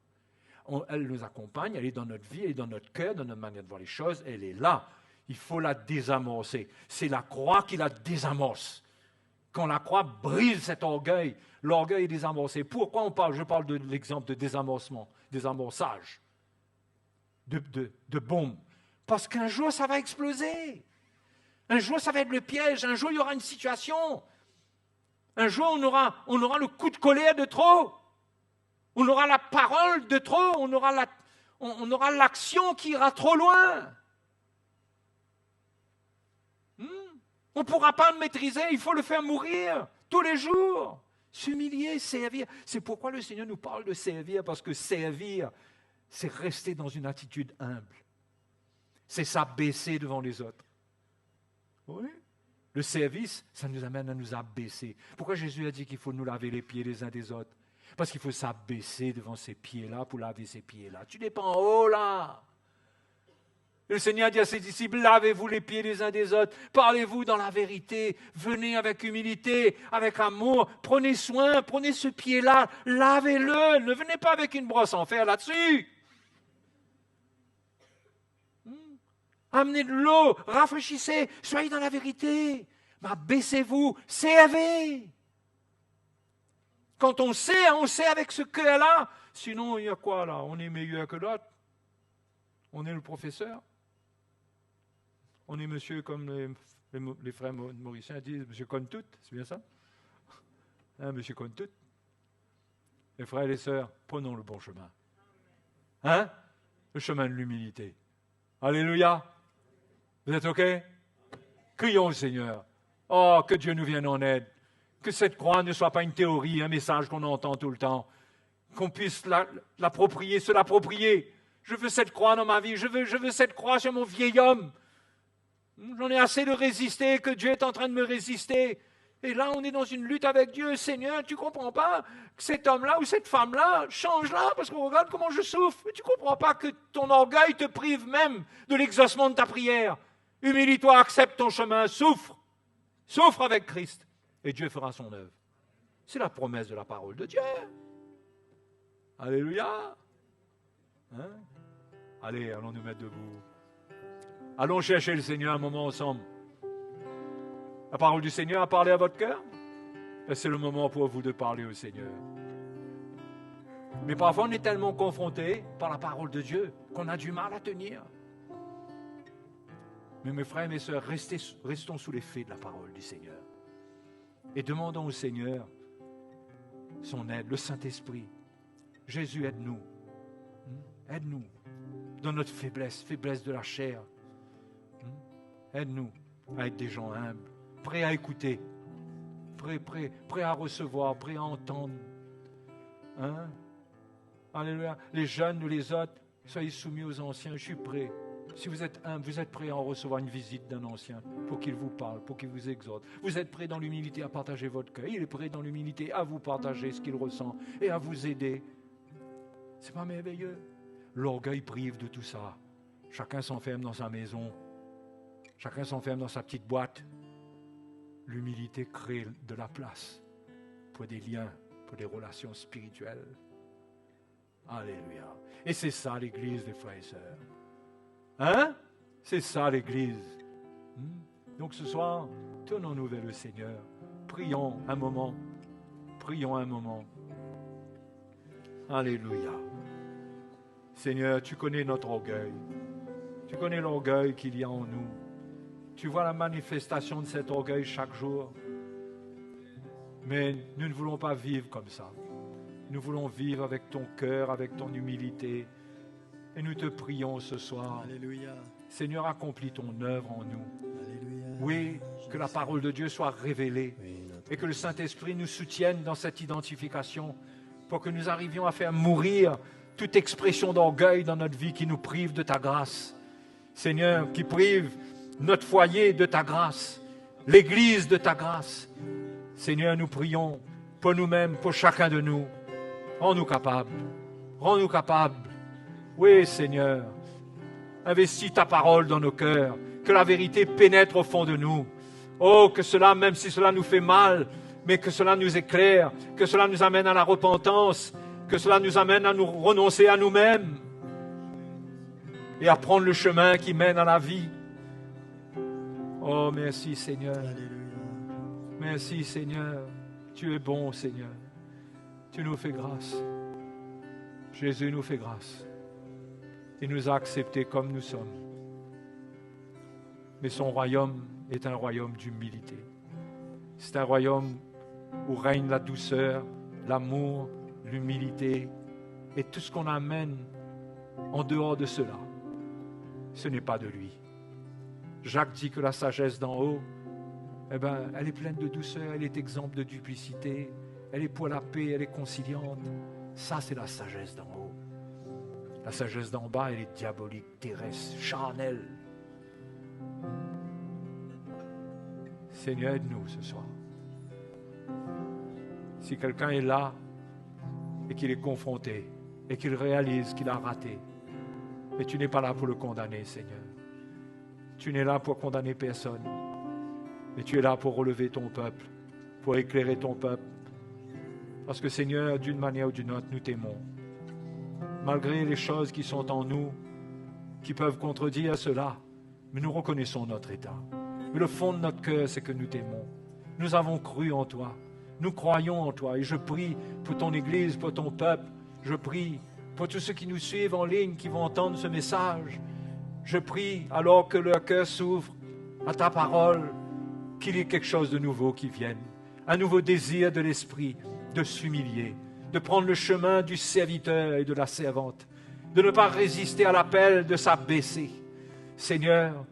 Elle nous accompagne, elle est dans notre vie, elle est dans notre cœur, dans notre manière de voir les choses, elle est là. Il faut la désamorcer. C'est la croix qui la désamorce. Quand la croix brise cet orgueil, l'orgueil est désamorcé. Pourquoi on parle? Je parle de l'exemple de désamorcement, désamorçage, de bombe. Parce qu'un jour, ça va exploser. Un jour, ça va être le piège. Un jour, il y aura une situation. Un jour, on aura le coup de colère de trop. On aura la parole de trop. On aura l'action qui ira trop loin. On ne pourra pas le maîtriser. Il faut le faire mourir tous les jours. S'humilier, servir. C'est pourquoi le Seigneur nous parle de servir. Parce que servir, c'est rester dans une attitude humble. C'est s'abaisser devant les autres. Oui. Le service, ça nous amène à nous abaisser. Pourquoi Jésus a dit qu'il faut nous laver les pieds les uns des autres? Parce qu'il faut s'abaisser devant ces pieds-là pour laver ces pieds-là. Tu n'es pas en haut là. Et le Seigneur dit à ses disciples, lavez-vous les pieds les uns des autres, parlez-vous dans la vérité, venez avec humilité, avec amour, prenez soin, prenez ce pied-là, lavez-le, ne venez pas avec une brosse en fer là-dessus. Amenez de l'eau, rafraîchissez, soyez dans la vérité. Mais abaissez-vous, servez. Quand on sait avec ce cœur-là. Sinon, il y a quoi là? On est meilleur que l'autre. On est le professeur. On est monsieur comme les frères mauriciens disent, monsieur Contout, c'est bien ça? Hein, monsieur Contout? Les frères et les sœurs, prenons le bon chemin. Hein? Le chemin de l'humilité. Alléluia! Vous êtes OK? Crions au Seigneur. Oh, que Dieu nous vienne en aide. Que cette croix ne soit pas une théorie, un message qu'on entend tout le temps. Qu'on puisse l'approprier, se l'approprier. Je veux cette croix dans ma vie. Je veux cette croix sur mon vieil homme. J'en ai assez de résister, que Dieu est en train de me résister. Et là, on est dans une lutte avec Dieu. Seigneur, tu ne comprends pas que cet homme-là ou cette femme-là, change-la parce qu'on regarde comment je souffre. Mais tu ne comprends pas que ton orgueil te prive même de l'exaucement de ta prière. Humilie-toi, accepte ton chemin, souffre. Souffre avec Christ. Et Dieu fera son œuvre. C'est la promesse de la parole de Dieu. Alléluia. Hein? Allez, allons nous mettre debout. Allons chercher le Seigneur un moment ensemble. La parole du Seigneur a parlé à votre cœur? Et c'est le moment pour vous de parler au Seigneur. Mais parfois, on est tellement confronté par la parole de Dieu qu'on a du mal à tenir. Mais mes frères et mes sœurs, restons sous l'effet de la parole du Seigneur. Et demandons au Seigneur son aide, le Saint-Esprit. Jésus, aide-nous. Aide-nous dans notre faiblesse de la chair. Aide-nous à être des gens humbles, prêts à écouter, prêts à recevoir, prêts à entendre. Hein? Alléluia. Les jeunes ou les autres, soyez soumis aux anciens, je suis prêt. Si vous êtes humble, vous êtes prêt à en recevoir une visite d'un ancien pour qu'il vous parle, pour qu'il vous exhorte. Vous êtes prêt dans l'humilité à partager votre cœur. Il est prêt dans l'humilité à vous partager ce qu'il ressent et à vous aider. C'est pas merveilleux? L'orgueil prive de tout ça. Chacun s'enferme dans sa maison. Chacun s'enferme dans sa petite boîte. L'humilité crée de la place pour des liens, pour des relations spirituelles. Alléluia. Et c'est ça l'Église, les frères et sœurs. Hein? C'est ça l'Église. Donc ce soir, tournons-nous vers le Seigneur. Prions un moment. Prions un moment. Alléluia. Seigneur, tu connais notre orgueil. Tu connais l'orgueil qu'il y a en nous. Tu vois la manifestation de cet orgueil chaque jour. Mais nous ne voulons pas vivre comme ça. Nous voulons vivre avec ton cœur, avec ton humilité. Et nous te prions ce soir. Alléluia. Seigneur, accomplis ton œuvre en nous. Alléluia. Oui, que la parole de Dieu soit révélée. Et que le Saint-Esprit nous soutienne dans cette identification pour que nous arrivions à faire mourir toute expression d'orgueil dans notre vie qui nous prive de ta grâce. Seigneur, qui prive notre foyer de ta grâce, l'Église de ta grâce. Seigneur, nous prions pour nous-mêmes, pour chacun de nous. Rends-nous capables. Rends-nous capables. Oui, Seigneur, investis ta parole dans nos cœurs, que la vérité pénètre au fond de nous. Oh, que cela, même si cela nous fait mal, mais que cela nous éclaire, que cela nous amène à la repentance, que cela nous amène à nous renoncer à nous-mêmes et à prendre le chemin qui mène à la vie. Oh, merci Seigneur. Merci Seigneur. Tu es bon Seigneur. Tu nous fais grâce. Jésus nous fait grâce. Il nous a acceptés comme nous sommes. Mais son royaume est un royaume d'humilité. C'est un royaume où règne la douceur, l'amour, l'humilité et tout ce qu'on amène en dehors de cela. Ce n'est pas de lui. Jacques dit que la sagesse d'en haut, elle est pleine de douceur, elle est exempte de duplicité, elle est pour la paix, elle est conciliante. Ça, c'est la sagesse d'en haut. La sagesse d'en bas, elle est diabolique, terrestre, charnelle. Seigneur, aide-nous ce soir. Si quelqu'un est là et qu'il est confronté et qu'il réalise qu'il a raté, mais tu n'es pas là pour le condamner, Seigneur. Tu n'es là pour condamner personne, mais tu es là pour relever ton peuple, pour éclairer ton peuple. Parce que, Seigneur, d'une manière ou d'une autre, nous t'aimons. Malgré les choses qui sont en nous, qui peuvent contredire cela, mais nous reconnaissons notre état. Mais le fond de notre cœur, c'est que nous t'aimons. Nous avons cru en toi. Nous croyons en toi. Et je prie pour ton Église, pour ton peuple. Je prie pour tous ceux qui nous suivent en ligne, qui vont entendre ce message. Je prie, alors que leur cœur s'ouvre à ta parole, qu'il y ait quelque chose de nouveau qui vienne. Un nouveau désir de l'esprit de s'humilier, de prendre le chemin du serviteur et de la servante, de ne pas résister à l'appel de s'abaisser. Seigneur,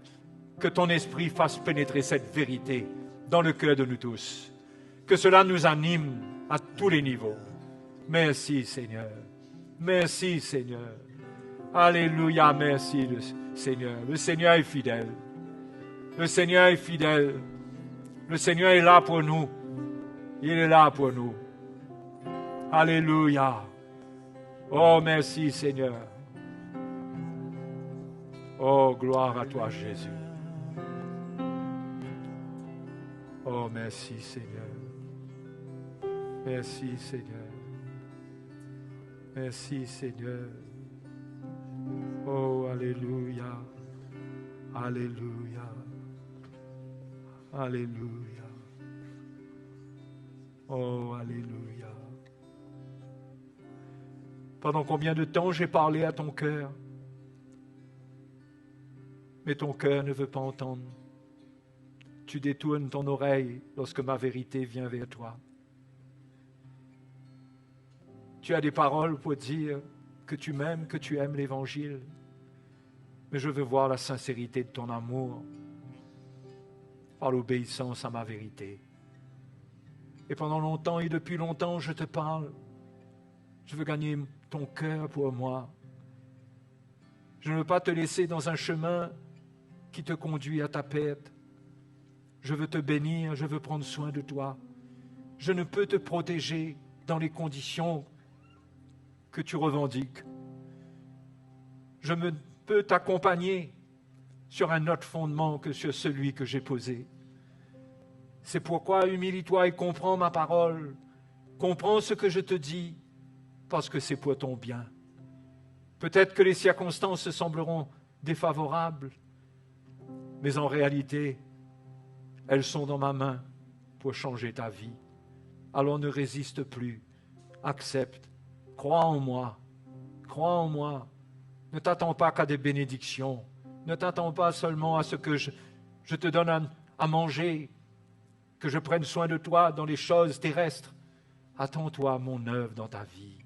que ton esprit fasse pénétrer cette vérité dans le cœur de nous tous. Que cela nous anime à tous les niveaux. Merci Seigneur. Merci Seigneur. Alléluia, merci Seigneur. Le Seigneur est fidèle. Le Seigneur est fidèle. Le Seigneur est là pour nous. Il est là pour nous. Alléluia. Oh, merci Seigneur. Oh, gloire à toi Jésus. Oh, merci Seigneur. Merci Seigneur. Merci Seigneur. Oh, alléluia. Alléluia. Alléluia. Oh, alléluia. Pendant combien de temps j'ai parlé à ton cœur, mais ton cœur ne veut pas entendre. Tu détournes ton oreille lorsque ma vérité vient vers toi. Tu as des paroles pour dire que tu m'aimes, que tu aimes l'Évangile, mais je veux voir la sincérité de ton amour par l'obéissance à ma vérité. Et pendant longtemps et depuis longtemps, je te parle. Je veux gagner ton cœur pour moi. Je ne veux pas te laisser dans un chemin qui te conduit à ta perte. Je veux te bénir, je veux prendre soin de toi. Je ne peux te protéger dans les conditions que tu revendiques. Je ne peux t'accompagner sur un autre fondement que sur celui que j'ai posé. C'est pourquoi humilie-toi et comprends ma parole. Comprends ce que je te dis, parce que c'est pour ton bien. Peut-être que les circonstances se sembleront défavorables, mais en réalité, elles sont dans ma main pour changer ta vie. Alors ne résiste plus, accepte, crois en moi, crois en moi. Ne t'attends pas qu'à des bénédictions, ne t'attends pas seulement à ce que je te donne à manger, que je prenne soin de toi dans les choses terrestres. Attends-toi à mon œuvre dans ta vie.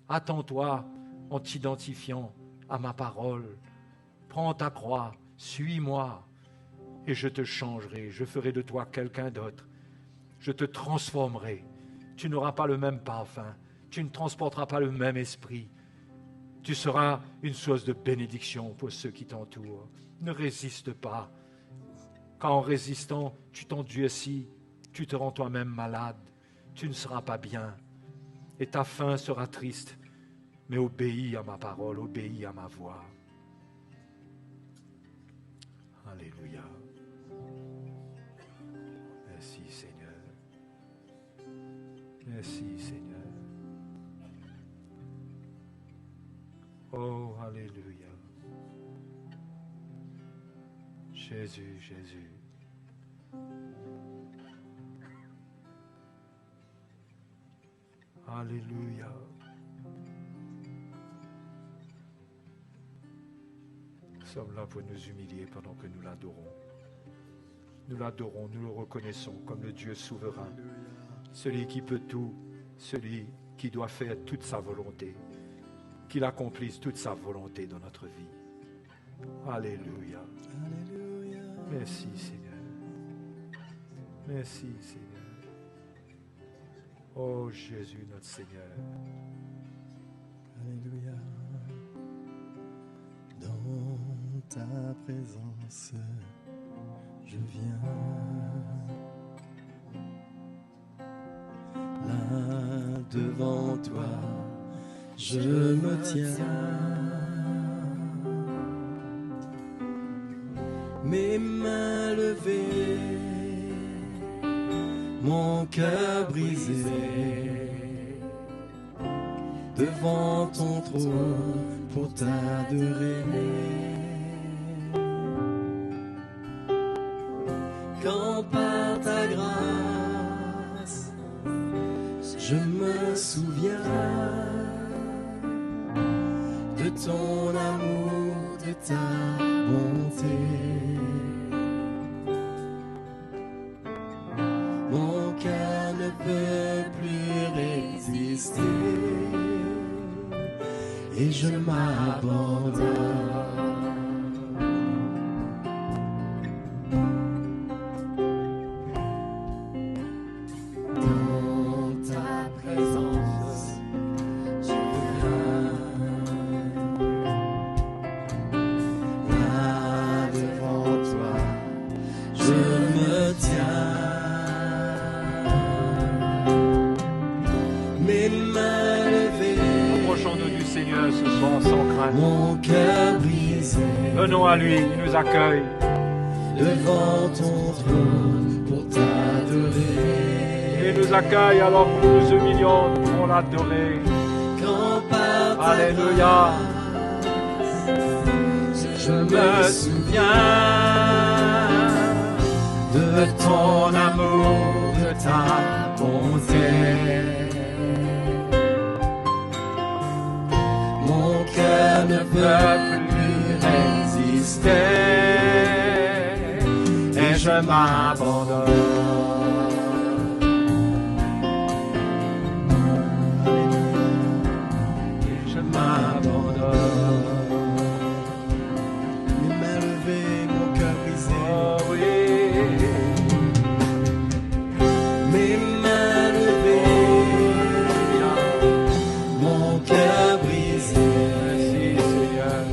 Attends-toi en t'identifiant à ma parole. Prends ta croix, suis-moi, et je te changerai. Je ferai de toi quelqu'un d'autre. Je te transformerai. Tu n'auras pas le même parfum. Tu ne transporteras pas le même esprit. Tu seras une source de bénédiction pour ceux qui t'entourent. Ne résiste pas. Quand en résistant, tu t'endurcis, tu te rends toi-même malade, tu ne seras pas bien. Et ta fin sera triste. Mais obéis à ma parole, obéis à ma voix. Alléluia. Merci Seigneur. Merci Seigneur. Oh, alléluia. Jésus, Jésus. Alléluia. Nous sommes là pour nous humilier pendant que nous l'adorons. Nous l'adorons, nous le reconnaissons comme le Dieu souverain, celui qui peut tout, celui qui doit faire toute sa volonté, qu'il accomplisse toute sa volonté dans notre vie. Alléluia. Alléluia. Merci Seigneur. Merci Seigneur. Oh Jésus notre Seigneur. Alléluia. Dans ta présence, je viens. Là devant toi, je me tiens. Mes mains levées, mon cœur brisé, devant ton trône pour t'adorer. Quand par ta grâce, je me souviens de ton amour, de ta bonté. Mon cœur ne peut plus résister et je m'abandonne. Dans ta présence, je viens. Là devant toi, je me tiens. Mes mains levées, Approchons-nous du Seigneur ce soir sans crainte. mon cœur brisé, Venons à lui, il nous accueille. devant ton trône pour t'adorer. Il nous accueille alors que nous nous humilions pour l'adorer. Quand par ta Alléluia. grâce, je me souviens de ton amour, de ta bonté. Mon cœur ne peut plus résister et je m'abandonne. Et je m'abandonne. Mes mains levées, mon cœur brisé. Oh oui. Mes mains levées, mon cœur brisé. Merci Seigneur.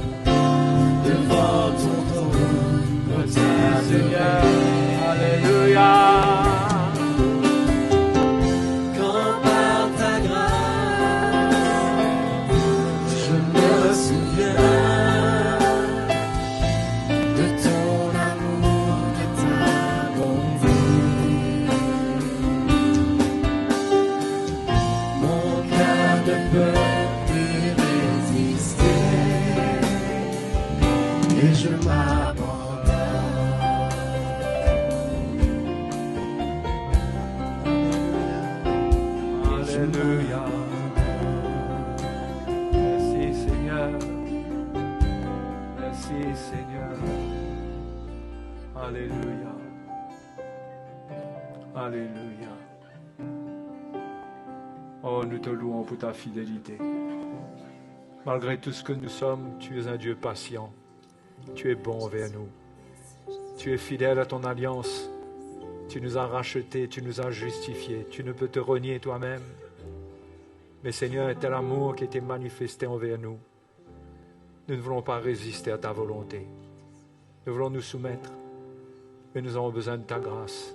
et je m'abandonne. Alléluia. Merci Seigneur. Merci Seigneur. Alléluia. Alléluia. Oh, nous te louons pour ta fidélité. Malgré tout ce que nous sommes, tu es un Dieu patient. Tu es bon envers nous. Tu es fidèle à ton alliance. Tu nous as rachetés, tu nous as justifiés. Tu ne peux te renier toi-même. Mais Seigneur, tel amour qui a été manifesté envers nous. Nous ne voulons pas résister à ta volonté. Nous voulons nous soumettre. Mais nous avons besoin de ta grâce.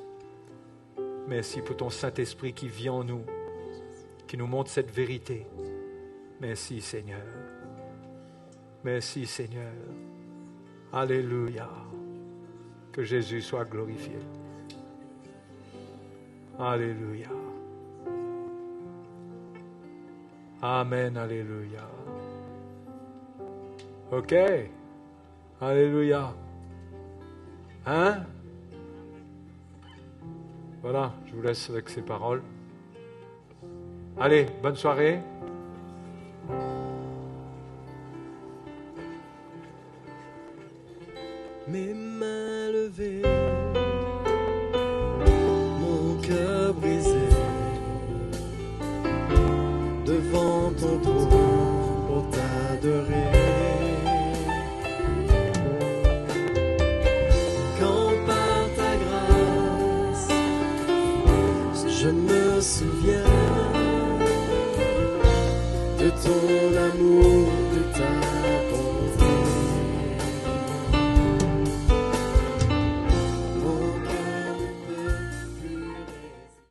Merci pour ton Saint-Esprit qui vit en nous, qui nous montre cette vérité. Merci Seigneur. Merci Seigneur. Alléluia. Que Jésus soit glorifié. Alléluia. Amen, alléluia. OK. Alléluia. Hein? Voilà, je vous laisse avec ces paroles. Allez, bonne soirée. Mes mains levées, mon cœur brisé, devant ton trône pour t'adorer. Quand par ta grâce, je me souviens de ton